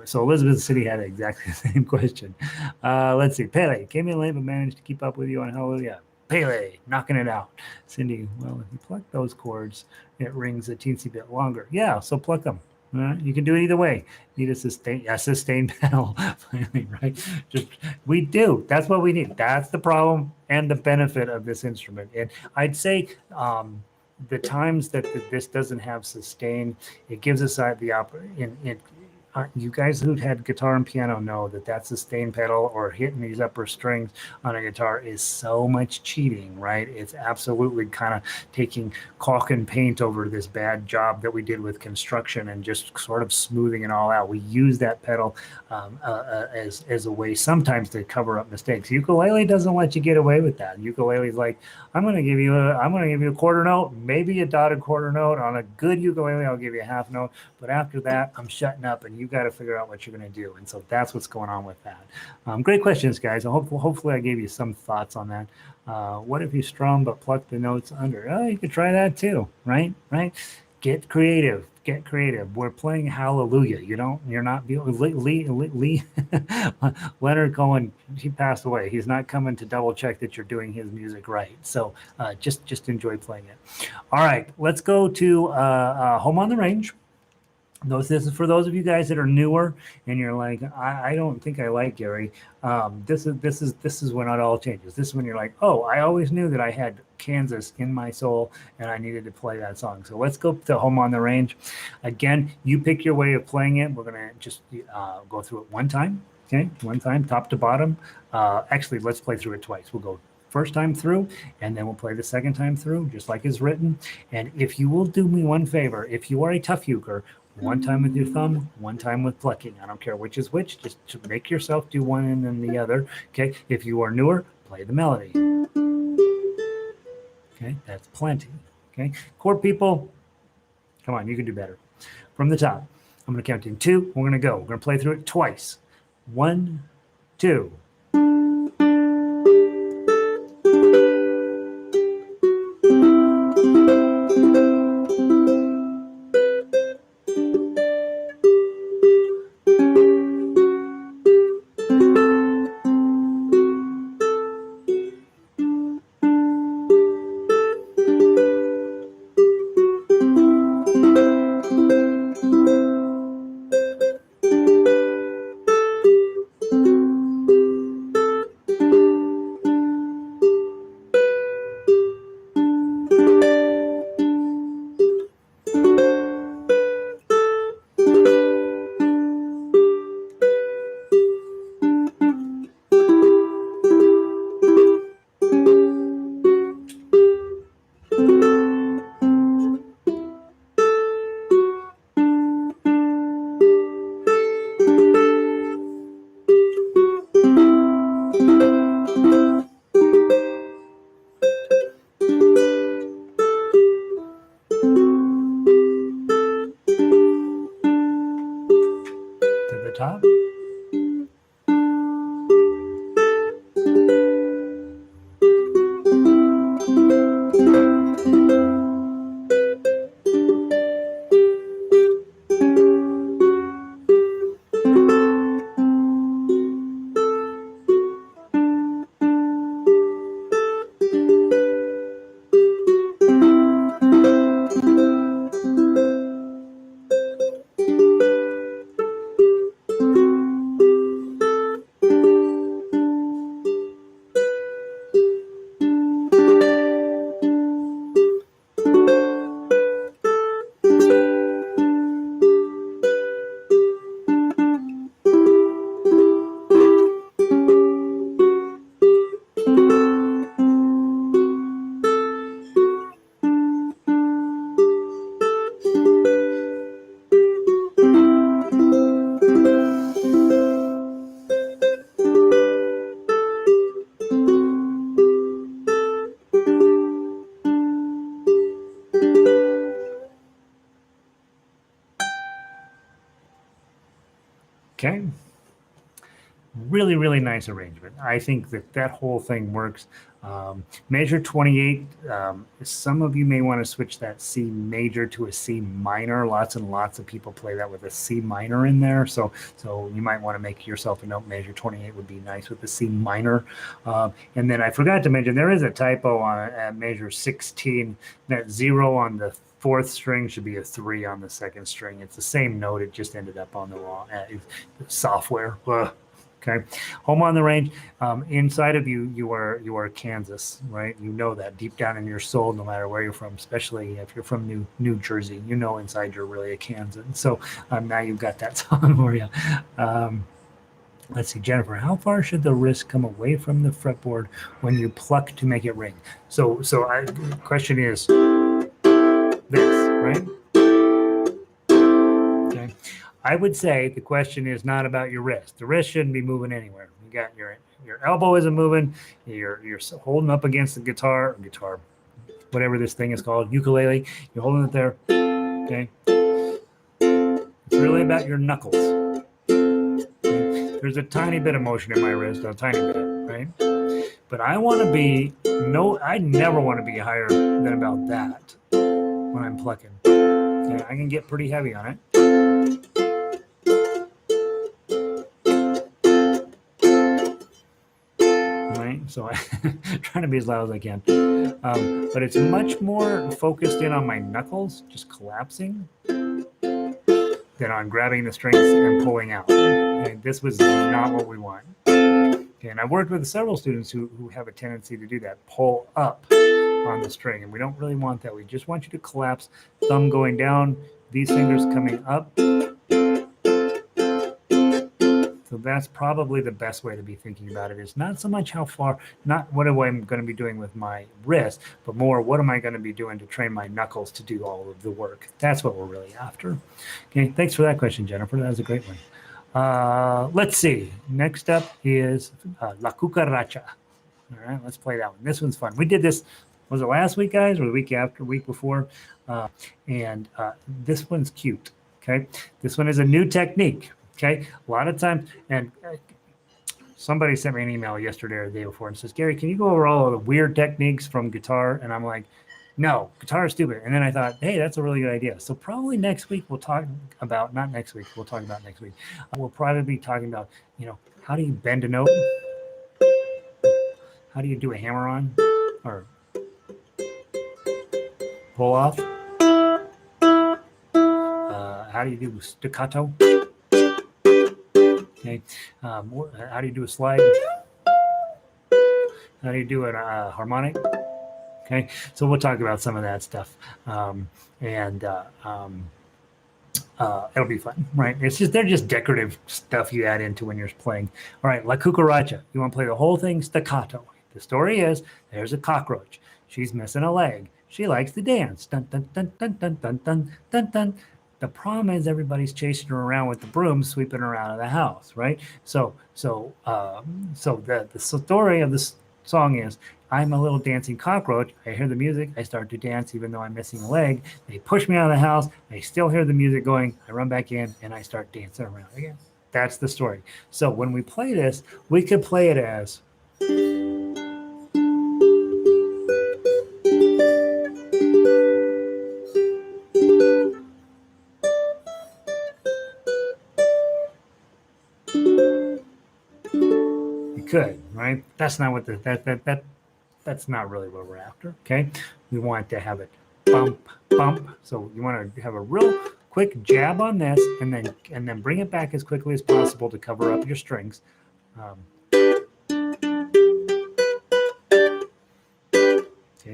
So Elizabeth City had exactly the same question. Let's see. Pele came in late but managed to keep up with you on Hallelujah. Pele, knocking it out. Cindy, well, if you pluck those chords, it rings a teensy bit longer. Yeah, so pluck them. You can do it either way. Need a sustain pedal, finally, right? We do. That's what we need. That's the problem and the benefit of this instrument. And I'd say the times that this doesn't have sustain, it gives us you guys who've had guitar and piano know that sustain pedal or hitting these upper strings on a guitar is so much cheating, right? It's absolutely kind of taking caulk and paint over this bad job that we did with construction and just sort of smoothing it all out. We use that pedal as a way sometimes to cover up mistakes. Ukulele doesn't let you get away with that. Ukulele's like, I'm going to give you a quarter note, maybe a dotted quarter note. On a good ukulele, I'll give you a half note, but after that, I'm shutting up, and you got to figure out what you're going to do. And so that's what's going on with that. Great questions, guys. Hopefully I gave you some thoughts on that. What if you strum but pluck the notes under? Oh, you could try that too, right? Get creative. We're playing Hallelujah. You're not Lee Leonard Cohen, he passed away. He's not coming to double check that you're doing his music right. So just enjoy playing it. All right, let's go to Home on the Range. This is for those of you guys that are newer and you're like, I don't think I like Gary. This is when it all changes. This is when you're like, oh, I always knew that I had Kansas in my soul and I needed to play that song. So let's go to Home on the Range. Again, you pick your way of playing it. We're gonna just go through it one time. Okay, one time, top to bottom. Actually, let's play through it twice. We'll go first time through, and then we'll play the second time through, just like it's written. And if you will do me one favor, if you are a tough uker, one time with your thumb, one time with plucking. I don't care which is which, just to make yourself do one and then the other. Okay, if you are newer, play the melody. Okay, that's plenty. Okay, chord people, come on, you can do better. From the top, I'm going to count in 2. We're going to go. We're going to play through it twice. 1, 2. top. Okay. Really, really nice arrangement. I think that whole thing works. Measure 28. Some of you may want to switch that C major to a C minor. Lots and lots of people play that with a C minor in there. So you might want to make yourself a note. Measure 28 would be nice with the C minor. And then I forgot to mention there is a typo on at measure 16. That 0 on the fourth string should be a 3 on the second string. It's the same note. It just ended up on the wrong software. Okay, home on the range. Inside of you are Kansas, right? You know that deep down in your soul, no matter where you're from, especially if you're from New Jersey, you know inside you're really a Kansan. So now you've got that song for you. Let's see, Jennifer, how far should the wrist come away from the fretboard when you pluck to make it ring? So the question is this, right? Okay. I would say the question is not about your wrist. The wrist shouldn't be moving anywhere. You got your elbow isn't moving. You're holding up against the guitar, whatever this thing is called, ukulele. You're holding it there. Okay. It's really about your knuckles. Okay? There's a tiny bit of motion in my wrist, a tiny bit, right? But I want to be I never want to be higher than about that when I'm plucking. Okay? I can get pretty heavy on it. So I'm trying to be as loud as I can. But it's much more focused in on my knuckles, just collapsing, than on grabbing the strings and pulling out. Okay, this was not what we want. Okay, and I've worked with several students who have a tendency to do that, pull up on the string, and we don't really want that. We just want you to collapse, thumb going down, these fingers coming up. So that's probably the best way to be thinking about it, is not so much how far, not what am I going to be doing with my wrist, but more what am I going to be doing to train my knuckles to do all of the work. That's what we're really after. Okay, thanks for that question, Jennifer. That was a great one. Let's see. Next up is La Cucaracha. All right, let's play that one. This one's fun. We did this, was it last week, guys, or the week after, week before? And this one's cute, okay? This one is a new technique. Okay, a lot of times, and somebody sent me an email yesterday or the day before and says, Gary, can you go over all of the weird techniques from guitar? And I'm like, no, guitar is stupid. And then I thought, hey, that's a really good idea. So probably next week we'll talk about, not next week, we'll talk about next week. We'll probably be talking about, how do you bend a note? How do you do a hammer on or pull off? How do you do staccato? Okay, how do you do a slide? How do you do a harmonic? Okay, so we'll talk about some of that stuff, and it'll be fun, right? They're just decorative stuff you add into when you're playing. All right, La Cucaracha. You want to play the whole thing staccato. The story is there's a cockroach. She's missing a leg. She likes to dance. Dun dun dun dun dun dun dun dun dun. The problem is everybody's chasing her around with the broom, sweeping her out of the house, right? So the story of this song is, I'm a little dancing cockroach. I hear the music. I start to dance even though I'm missing a leg. They push me out of the house. I still hear the music going. I run back in and I start dancing around again. That's the story. So when we play this, we could play it as... could, right? That's not what that's not really what we're after. Okay, we want to have it bump. So you want to have a real quick jab on this, and then bring it back as quickly as possible to cover up your strings. Okay,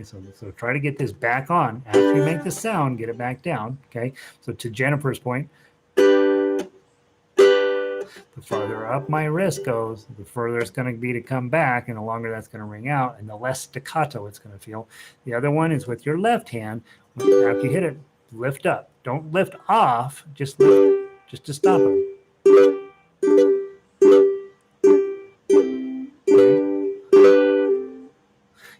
so try to get this back on after you make the sound. Get it back down. Okay, so to Jennifer's point, the farther up my wrist goes, the further it's going to be to come back, and the longer that's going to ring out, and the less staccato it's going to feel. The other one is with your left hand. After you hit it, lift up. Don't lift off, just lift, just to stop it.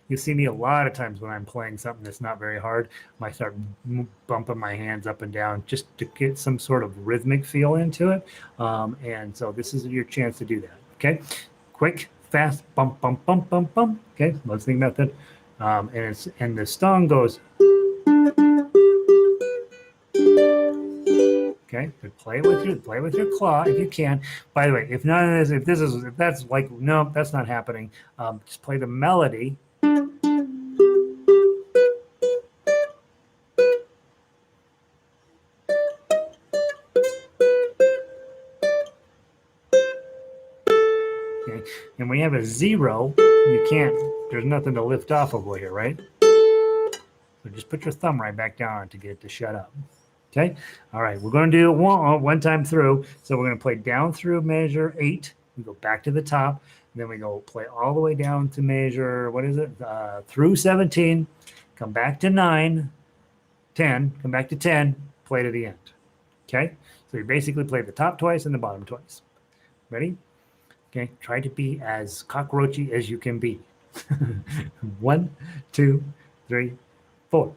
Okay. You see me a lot of times when I'm playing something that's not very hard. I start bumping my hands up and down just to get some sort of rhythmic feel into it. And so this is your chance to do that. Okay, quick, fast, bump, bump, bump, bump, bump. Okay, let's think about that. And the song goes. Okay, but play with your claw if you can. By the way, if that's like no, that's not happening. Just play the melody. Okay, and when you have a 0, you can't. There's nothing to lift off of here, right? So just put your thumb right back down to get it to shut up. Okay. All right. We're going to do it one time through. So we're going to play down through measure 8. We go back to the top. Then we go play all the way down to measure, what is it? Through 17. Come back to 9, 10. Come back to 10. Play to the end. Okay. So you basically play the top twice and the bottom twice. Ready? Okay. Try to be as cockroachy as you can be. 1, 2, 3, 4.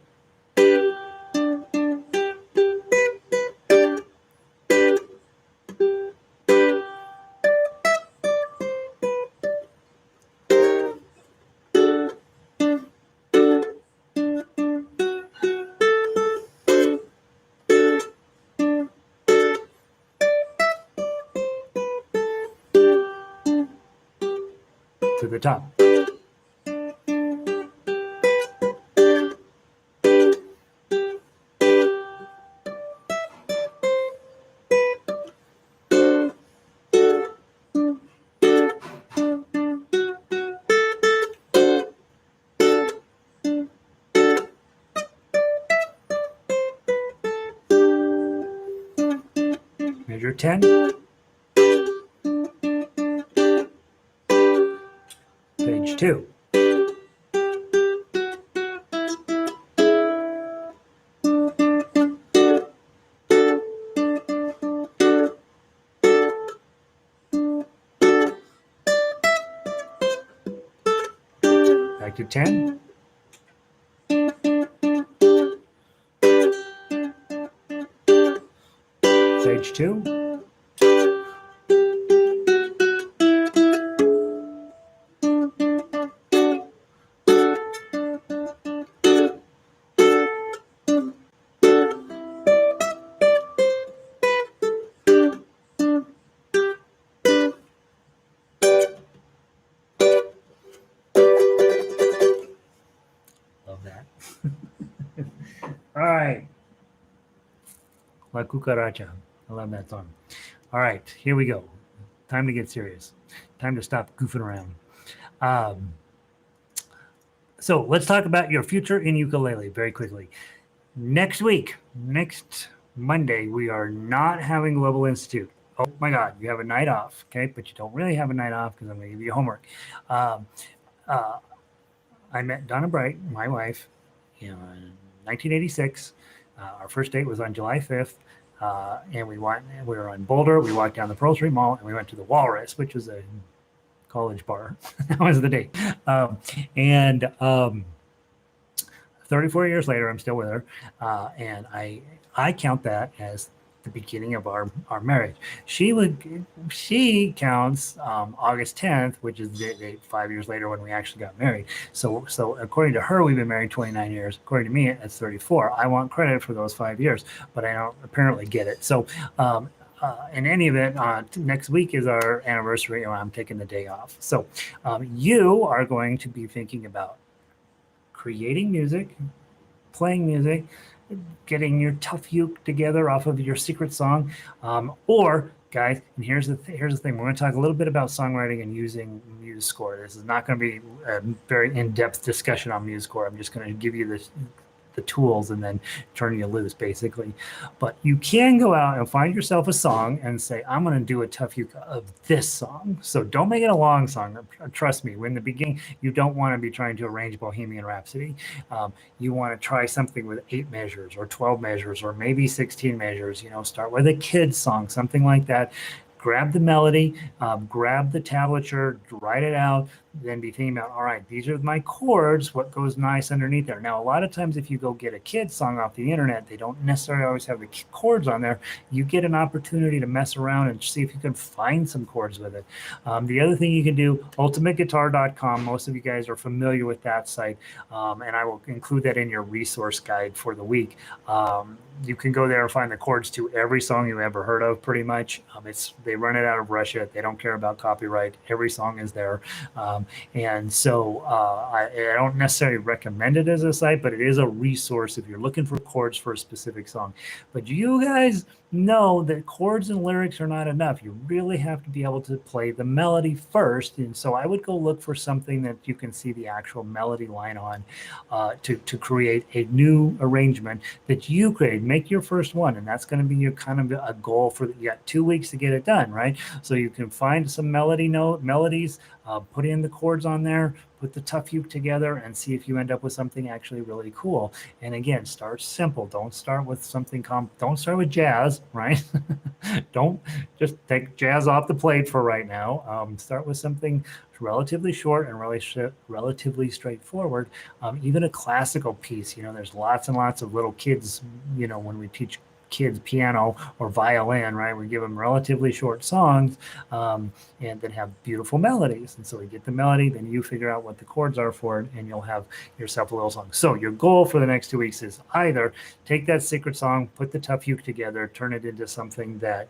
To the top. Measure 10. Page 2. Back to 10. Page 2. Love that. All right. La Cucaracha. I love that song. All right, here we go. Time to get serious. Time to stop goofing around. So let's talk about your future in ukulele very quickly. Next Monday, we are not having Global Institute. Oh my God, you have a night off, okay? But you don't really have a night off because I'm going to give you homework. I met Donna Bright, my wife, in 1986. Our first date was on July 5th. And we were on Boulder. We walked down the Pearl Street Mall and we went to the Walrus, which was a college bar. That was the date. 34 years later, I'm still with her. And I count that as the beginning of our marriage. She counts August 10th, which is the 5 years later when we actually got married. So according to her, we've been married 29 years. According to me, it's 34. I want credit for those 5 years, but I don't apparently get it. So in any event, next week is our anniversary, and I'm taking the day off. So you are going to be thinking about creating music, playing music, getting your tough uke together off of your secret song, or guys, and here's the thing, we're going to talk a little bit about songwriting and using Musescore. This is not going to be a very in-depth discussion on Musescore. I'm just going to give you the tools and then turn you loose, basically. But you can go out and find yourself a song and say, I'm going to do a tough uke of this song. So don't make it a long song. Trust me, in the beginning, you don't want to be trying to arrange Bohemian Rhapsody. You want to try something with 8 measures or 12 measures or maybe 16 measures. Start with a kid's song, something like that. grab the melody, grab the tablature, write it out, then be thinking about, all right, these are my chords, what goes nice underneath there. Now, a lot of times if you go get a kid's song off the internet, they don't necessarily always have the chords on there. You get an opportunity to mess around and see if you can find some chords with it. The other thing you can do, ultimateguitar.com, most of you guys are familiar with that site, and I will include that in your resource guide for the week. You can go there and find the chords to every song you ever heard of, pretty much. They run it out of Russia. They don't care about copyright. Every song is there. And so I don't necessarily recommend it as a site, but it is a resource if you're looking for chords for a specific song. But you guys know that chords and lyrics are not enough. You really have to be able to play the melody first. And so I would go look for something that you can see the actual melody line on to create a new arrangement that you create. Make your first one, and that's going to be your kind of a goal for you got 2 weeks to get it done, right? So you can find some melodies, put in the chords on there, put the tough uke together, and see if you end up with something actually really cool. And again, start simple. Don't start with something don't start with jazz, right? Don't just take jazz off the plate for right now. Start with something relatively short and relatively straightforward. Even a classical piece, there's lots and lots of little kids, when we teach kids piano or violin, right? We give them relatively short songs and then have beautiful melodies. And so we get the melody, then you figure out what the chords are for it, and you'll have yourself a little song. So your goal for the next 2 weeks is either take that secret song, put the tough uke together, turn it into something that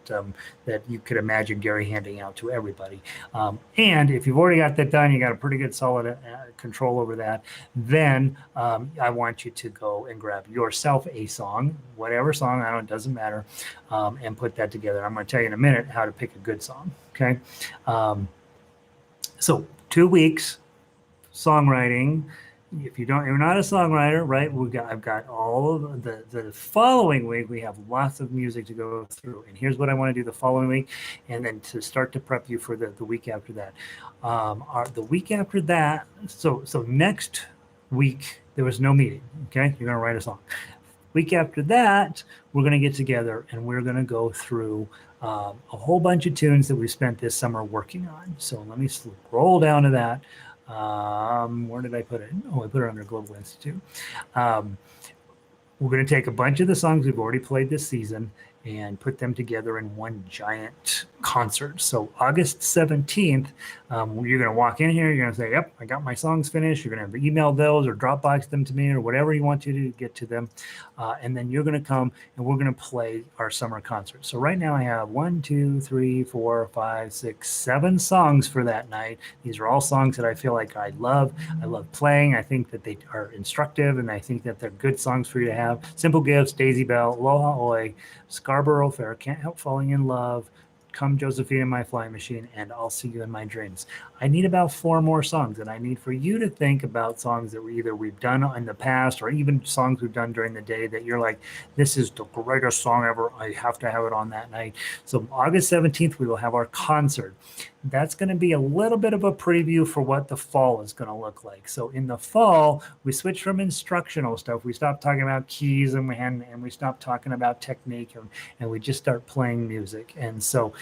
you could imagine Gary handing out to everybody. And if you've already got that done, you got a pretty good solid control over that, then I want you to go and grab yourself a song, whatever song, doesn't matter, and put that together. I'm going to tell you in a minute how to pick a good song. Okay. So 2 weeks songwriting. If you're not a songwriter, right? I've got all of the following week. We have lots of music to go through, and here's what I want to do the following week, and then to start to prep you for the week after that. The week after that. So next week there was no meeting. Okay, you're going to write a song. Week after that, we're going to get together and we're going to go through a whole bunch of tunes that we spent this summer working on. So let me scroll down to that. Where did I put it? Oh, I put it under Global Institute. We're going to take a bunch of the songs we've already played this season and put them together in one giant concert. So August 17th, you're going to walk in here, you're going to say, yep, I got my songs finished. You're going to email those or Dropbox them to me or whatever you want to get to them. And then you're going to come and we're going to play our summer concert. So right now I have 1, 2, 3, 4, 5, 6, 7 songs for that night. These are all songs that I feel like I love. I love playing. I think that they are instructive and I think that they're good songs for you to have. Simple Gifts, Daisy Bell, Aloha Oi, Scarborough Fair, Can't Help Falling in Love, Come Josephine, My Flying Machine, and I'll See You in My Dreams. I need about 4 more songs, and I need for you to think about songs that we've done in the past or even songs we've done during the day that you're like, this is the greatest song ever. I have to have it on that night. So August 17th, we will have our concert. That's going to be a little bit of a preview for what the fall is going to look like. So in the fall, we switch from instructional stuff. We stop talking about keys and we stop talking about technique and we just start playing music. And so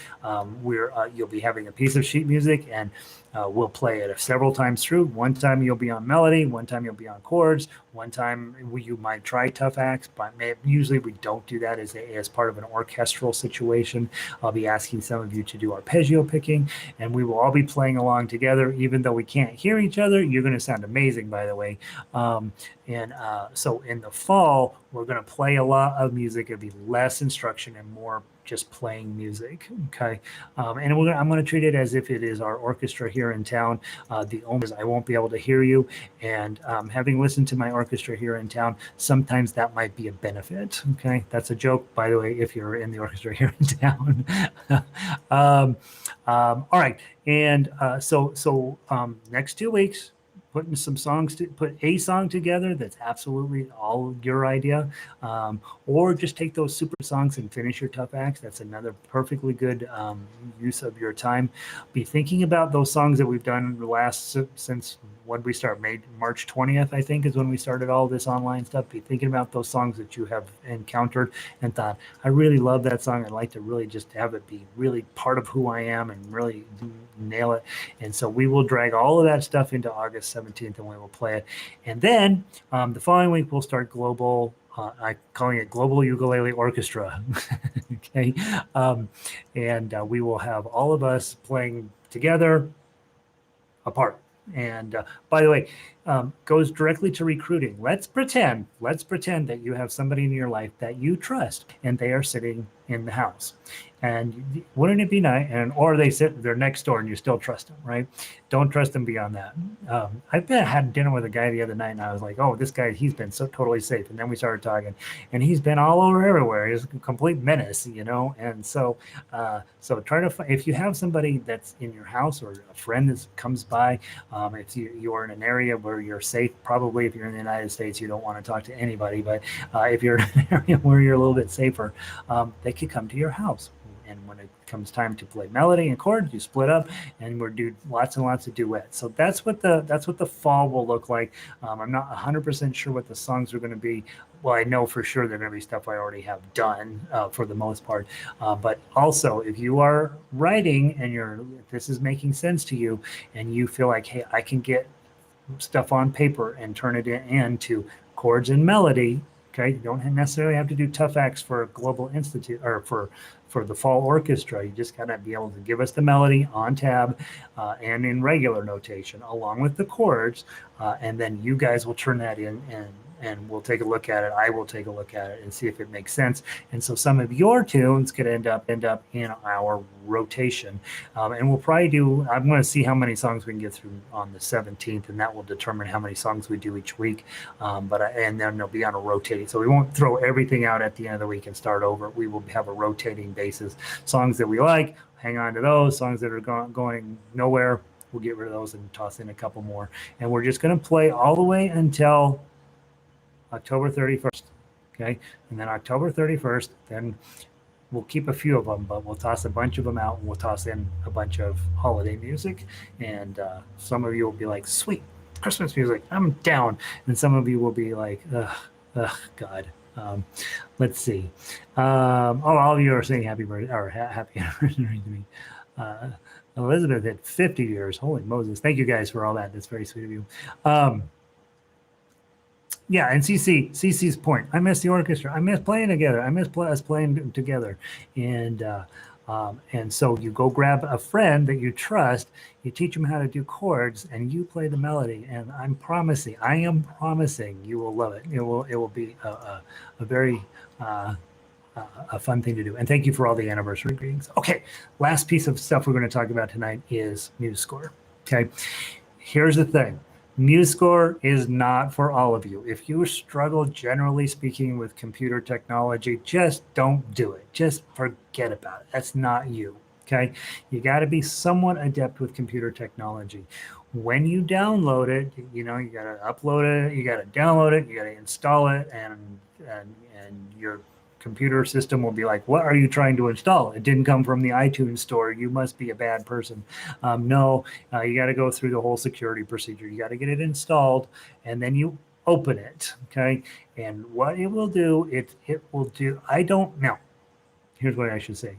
you'll be having a piece of sheet music and we'll play it several times through. One time you'll be on melody, one time you'll be on chords, one time you might try tough acts, but usually we don't do that as part of an orchestral situation. I'll be asking some of you to do arpeggio picking, and we will all be playing along together. Even though we can't hear each other, you're going to sound amazing, by the way. So in the fall, we're going to play a lot of music. It'll be less instruction and more just playing music, okay? And I'm going to treat it as if it is our orchestra here in town. The only is I won't be able to hear you, and having listened to my orchestra here in town, sometimes that might be a benefit, okay? That's a joke, by the way, if you're in the orchestra here in town. All right, and so next 2 weeks, putting some songs put a song together that's absolutely all your idea, or just take those super songs and finish your tough acts. That's another perfectly good use of your time. Be thinking about those songs that we've done since when we start, March 20th, I think, is when we started all this online stuff. Be thinking about those songs that you have encountered and thought, I really love that song. I'd like to really just have it be really part of who I am and really nail it. And so we will drag all of that stuff into August 17th and we will play it. And then the following week, we'll start global. I'm calling it Global Ukulele Orchestra. Okay. And we will have all of us playing together apart. And by the way, goes directly to recruiting. Let's pretend that you have somebody in your life that you trust and they are sitting in the house. And wouldn't it be nice? Or they're next door and you still trust them, right? Don't trust them beyond that. I had dinner with a guy the other night and I was like, oh, this guy, he's been so totally safe. And then we started talking and he's been all over everywhere. He's a complete menace, And so try to find, if you have somebody that's in your house or a friend that comes by, if you are in an area where you're safe, probably if you're in the United States, you don't want to talk to anybody. But if you're in an area where you're a little bit safer, they could come to your house. And when it comes time to play melody and chords, you split up, and we're do lots and lots of duets. So that's what the fall will look like. I'm not 100% sure what the songs are going to be. Well, I know for sure they're going to be stuff I already have done for the most part. But also, if you are writing and this is making sense to you, and you feel like, hey, I can get stuff on paper and turn it into chords and melody. Okay, you don't necessarily have to do tough acts for a Global Institute or for the fall orchestra. You just got to be able to give us the melody on tab and in regular notation along with the chords, and then you guys will turn that in and we'll take a look at it. I will take a look at it and see if it makes sense. And so some of your tunes could end up in our rotation. And we'll probably I'm going to see how many songs we can get through on the 17th, and that will determine how many songs we do each week. And then they'll be on a rotating. So we won't throw everything out at the end of the week and start over. We will have a rotating basis. Songs that we like, hang on to those. Songs that are going nowhere, we'll get rid of those and toss in a couple more. And we're just going to play all the way until October 31st, okay? And then October 31st, then we'll keep a few of them, but we'll toss a bunch of them out and we'll toss in a bunch of holiday music. And some of you will be like, sweet, Christmas music, I'm down. And some of you will be like, God. Let's see. All of you are saying happy birthday or happy anniversary to me. Elizabeth hit 50 years. Holy Moses. Thank you guys for all that. That's very sweet of you. Yeah, and CC's point. I miss the orchestra. I miss playing together. I miss us playing together. And so you go grab a friend that you trust, you teach them how to do chords, and you play the melody. And I am promising you will love it. It will be a very a fun thing to do. And thank you for all the anniversary greetings. Okay, last piece of stuff we're going to talk about tonight is Musescore. Okay, here's the thing. Musescore is not for all of you. If you struggle, generally speaking, with computer technology, just don't do it. Just forget about it. That's not you, okay? You got to be somewhat adept with computer technology. When you download it, you got to upload it, you got to download it, you got to install it, and your computer system will be like, what are you trying to install? It didn't come from the iTunes store. You must be a bad person. No, you got to go through the whole security procedure. You got to get it installed, and then you open it, okay? And what it will do, here's what I should say.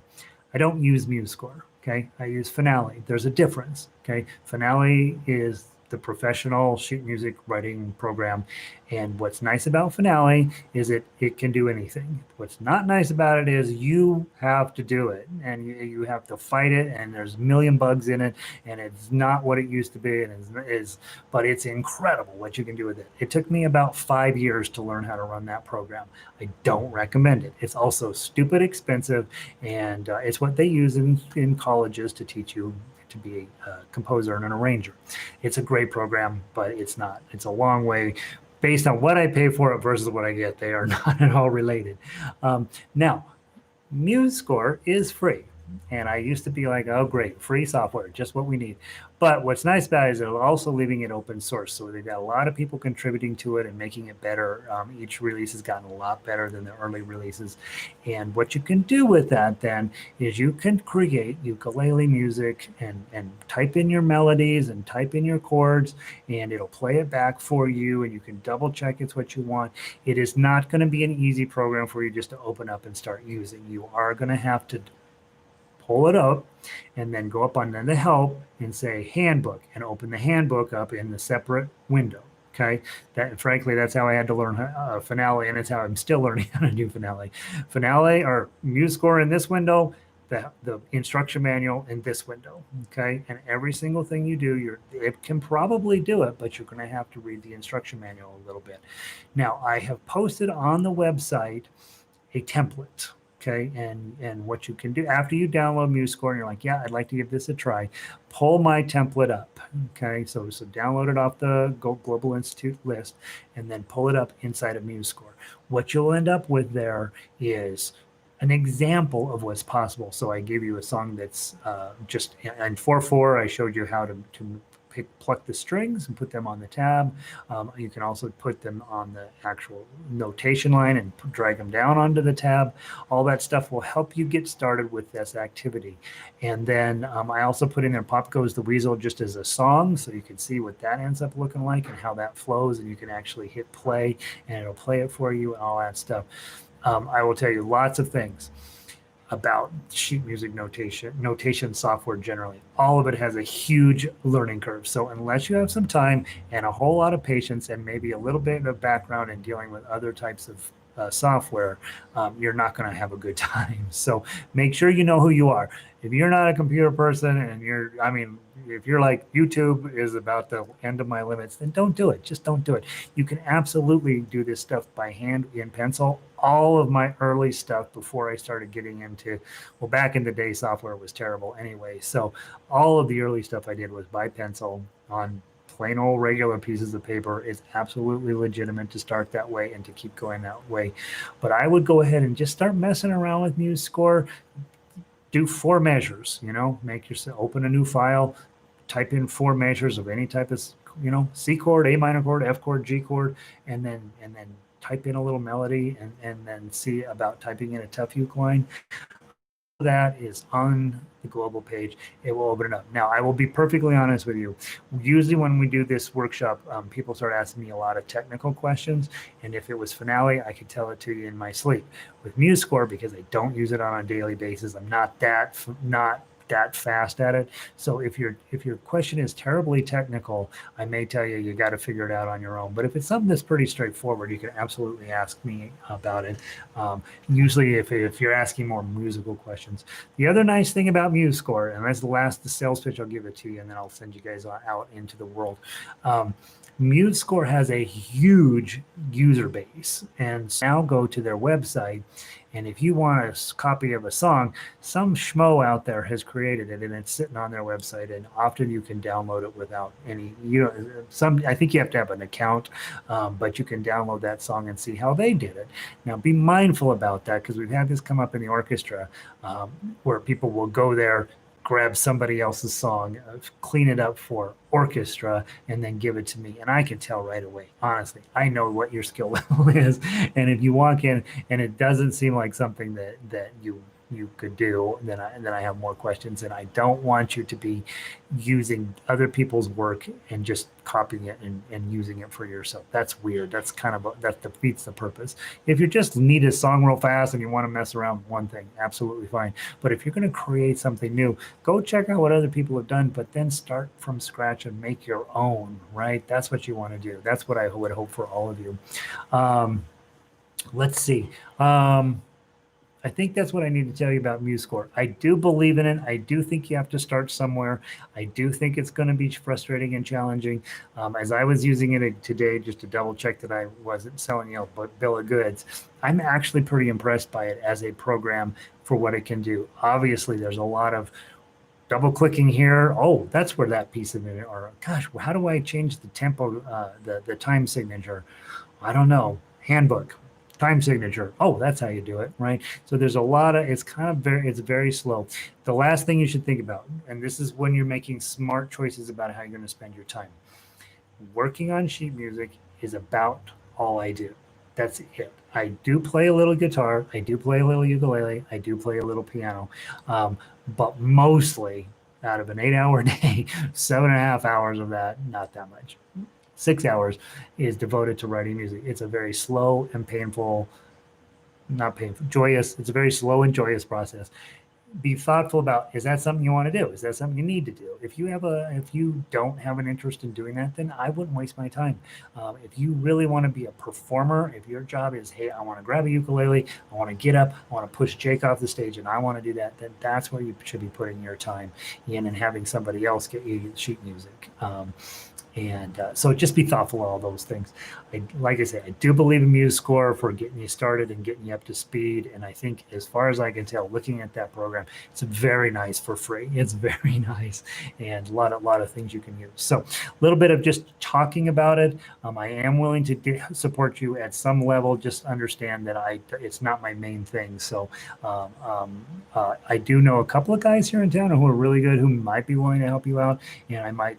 I don't use Musescore, okay? I use Finale. There's a difference, okay? Finale is the professional sheet music writing program. And what's nice about Finale is it can do anything. What's not nice about it is you have to do it and you have to fight it, and there's a million bugs in it, and it's not what it used to be, but it's incredible what you can do with it. It took me about 5 years to learn how to run that program. I don't recommend it. It's also stupid expensive, and it's what they use in colleges to teach you to be a composer and an arranger. It's a great program, but it's not. It's a long way. Based on what I pay for it versus what I get, they are not at all related. Now, Musescore is free. And I used to be like, oh, great, free software, just what we need. But what's nice about it is they're also leaving it open source. So they've got a lot of people contributing to it and making it better. Each release has gotten a lot better than the early releases. And what you can do with that then is you can create ukulele music and type in your melodies and type in your chords, and it'll play it back for you, and you can double check it's what you want. It is not going to be an easy program for you just to open up and start using. You are going to have to pull it up and then go up under the help and say handbook and open the handbook up in the separate window. Okay, that frankly, that's how I had to learn Finale, and it's how I'm still learning how to do Finale. Finale or Musescore in this window, the instruction manual in this window. Okay, and every single thing you do, it can probably do it, but you're going to have to read the instruction manual a little bit. Now, I have posted on the website a template. Okay, and what you can do after you download Musescore and you're like, yeah, I'd like to give this a try, pull my template up. Okay, so download it off the Global Institute list and then pull it up inside of Musescore. What you'll end up with there is an example of what's possible. So I gave you a song that's just in 4/4. I showed you how to pluck the strings and put them on the tab. You can also put them on the actual notation line and drag them down onto the tab. All that stuff will help you get started with this activity. And then I also put in there Pop Goes the Weasel just as a song, so you can see what that ends up looking like and how that flows, and you can actually hit play and it'll play it for you and all that stuff. I will tell you lots of things about sheet music notation software generally. All of it has a huge learning curve. So unless you have some time and a whole lot of patience and maybe a little bit of background in dealing with other types of software, you're not going to have a good time. So make sure you know who you are. If you're not a computer person and if you're like YouTube is about the end of my limits, then don't do it. Just don't do it. You can absolutely do this stuff by hand in pencil. All of my early stuff before I started getting into, well, back in the day, software was terrible anyway. So all of the early stuff I did was by pencil on plain old regular pieces of paper. Is absolutely legitimate to start that way and to keep going that way. But I would go ahead and just start messing around with Musescore. Do 4 measures, make yourself open a new file, type in 4 measures of any type of, C chord, A minor chord, F chord, G chord, and then type in a little melody and then see about typing in a tough uke line. That is on the global page. It will open it up. Now, I will be perfectly honest with you. Usually when we do this workshop, people start asking me a lot of technical questions. And if it was Finale, I could tell it to you in my sleep. With Musescore, because I don't use it on a daily basis, I'm not that fast at it. So if your question is terribly technical, I may tell you got to figure it out on your own. But if it's something that's pretty straightforward, you can absolutely ask me about it. Usually if you're asking more musical questions. The other nice thing about Musescore, and that's the sales pitch, I'll give it to you, and then I'll send you guys out into the world. Musescore has a huge user base, and so now go to their website, and if you want a copy of a song, some schmo out there has created it, and it's sitting on their website, and often you can download it without any, I think you have to have an account, but you can download that song and see how they did it. Now, be mindful about that, because we've had this come up in the orchestra, where people will go there, grab somebody else's song, clean it up for orchestra, and then give it to me. And I can tell right away, honestly, I know what your skill level is. And if you walk in and it doesn't seem like something that you could do, then I have more questions. And I don't want you to be using other people's work and just copying it and using it for yourself. That's weird. That defeats the purpose. If you just need a song real fast and you want to mess around with one thing, absolutely fine. But if you're going to create something new, go check out what other people have done, but then start from scratch and make your own, right? That's what you want to do. That's what I would hope for all of you. Let's see. I think that's what I need to tell you about Musescore. I do believe in it. I do think you have to start somewhere. I do think it's going to be frustrating and challenging. As I was using it today, just to double check that I wasn't selling you a bill of goods, I'm actually pretty impressed by it as a program for what it can do. Obviously, there's a lot of double clicking here. Oh, that's where that piece of it, or gosh, how do I change the tempo, the time signature? I don't know. Handbook. time signature. Oh, that's how you do it, right? So there's a lot of, it's very slow. The last thing you should think about, and this is when you're making smart choices about how you're going to spend your time. Working on sheet music is about all I do. That's it. I do play a little guitar. I do play a little ukulele. I do play a little piano. Um, but mostly out of an 8 hour day, 7.5 hours of that, not that much. 6 hours is devoted to writing music. It's a very slow and painful, not painful, joyous. It's a very slow and joyous process. Be thoughtful about, is that something you want to do? Is that something you need to do? If you don't have an interest in doing that, then I wouldn't waste my time. If you really want to be a performer, if your job is, hey, I want to grab a ukulele, I want to get up, I want to push Jake off the stage, and I want to do that, then that's where you should be putting your time in, and having somebody else get you sheet music. And so just be thoughtful of all those things. Like I say, I do believe in Musescore for getting you started and getting you up to speed. And I think, as far as I can tell, looking at that program, it's very nice for free. It's very nice, and a lot of things you can use. So a little bit of just talking about it. I am willing to support you at some level. Just understand that it's not my main thing. So I do know a couple of guys here in town who are really good, who might be willing to help you out, and I might,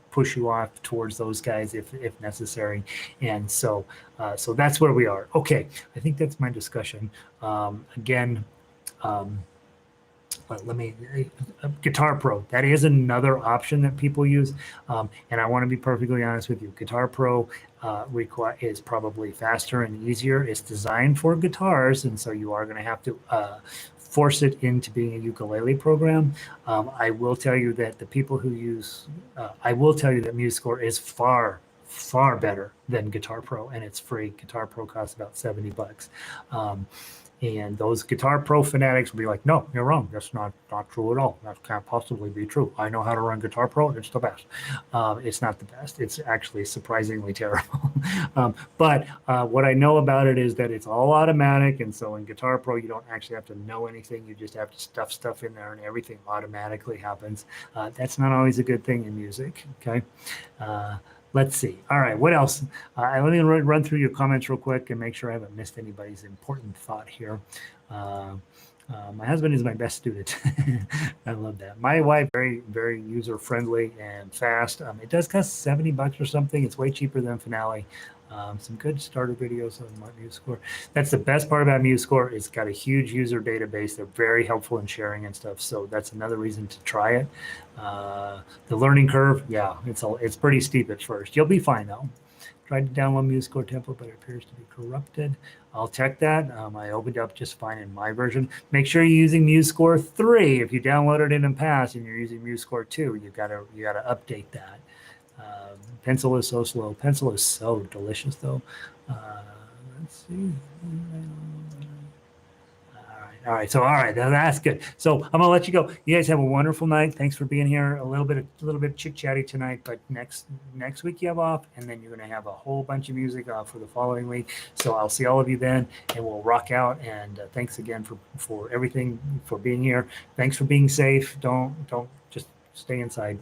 push you off towards those guys if necessary. And so that's where we are. Okay, I think that's my discussion. Again, let me, Guitar Pro, that is another option that people use. And I want to be perfectly honest with you. Guitar Pro is probably faster and easier. It's designed for guitars, and so you are going to have to force it into being a ukulele program. I will tell you that Musescore is far better than Guitar Pro, and it's free. Guitar Pro costs about $70. And those Guitar Pro fanatics will be like, no, you're wrong. That's not true at all. That can't possibly be true. I know how to run Guitar Pro. It's the best. It's not the best. It's actually surprisingly terrible. But what I know about it is that it's all automatic. And so in Guitar Pro, you don't actually have to know anything. You just have to stuff stuff in there, and everything automatically happens. That's not always a good thing in music. Okay. Let's see. All right, what else? Let me run through your comments real quick and make sure I haven't missed anybody's important thought here. My husband is my best student. I love that. My wife, very, very user-friendly and fast. It does cost $70 or something. It's way cheaper than Finale. Some good starter videos on Musescore. That's the best part about Musescore. It's got a huge user database. They're very helpful in sharing and stuff. So that's another reason to try it. The learning curve, yeah, it's pretty steep at first. You'll be fine though. Tried to download Musescore template, but it appears to be corrupted. I'll check that. I opened up just fine in my version. Make sure you're using Musescore 3. If you downloaded it in the past and you're using Musescore 2, you gotta update that. Pencil is so slow. Pencil is so delicious, though. Let's see. All right. So, all right, that's good. So I'm gonna let you go. You guys have a wonderful night. Thanks for being here. A little bit chit chatty tonight, but next week you have off, and then you're gonna have a whole bunch of music for the following week. So I'll see all of you then, and we'll rock out. And thanks again for everything, for being here. Thanks for being safe. Don't just stay inside.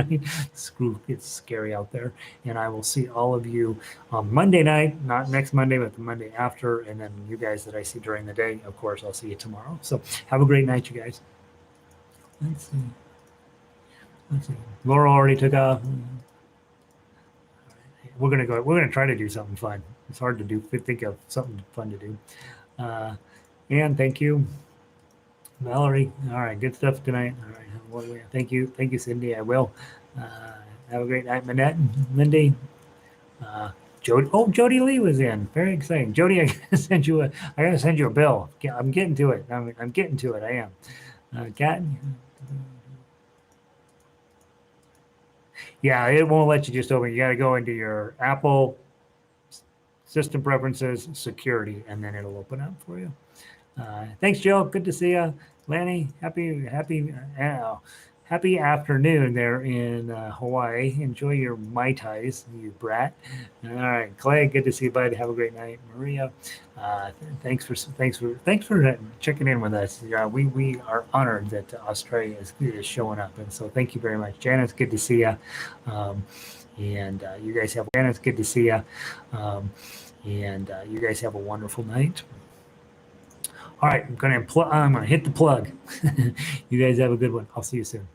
It's scary out there. And I will see all of you on Monday night, not next Monday, but the Monday after. And then you guys that I see during the day, of course, I'll see you tomorrow. So have a great night, you guys. Let's see. Laura already took off. We're gonna try to do something fun. It's hard to think of something fun to do. And thank you. Valerie, all right, good stuff tonight. All right, thank you, Cindy. I will. Have a great night, Manette, Lindy, Jody Lee was in. Very exciting. Jody, I gotta send you a bill. I'm getting to it. I'm getting to it. I am. Cat. Yeah, it won't let you just open. You got to go into your Apple system preferences, security, and then it'll open up for you. Thanks, Joe. Good to see you. Lanny, happy afternoon there in Hawaii. Enjoy your Mai Tais, you brat. All right, Clay, good to see you, bud. Have a great night. Maria, thanks for checking in with us. We are honored that Australia is showing up, and so thank you very much. Janice, good to see you. And you guys have, and it's good to see you. And you guys have a wonderful night. All right, I'm gonna hit the plug. You guys have a good one. I'll see you soon.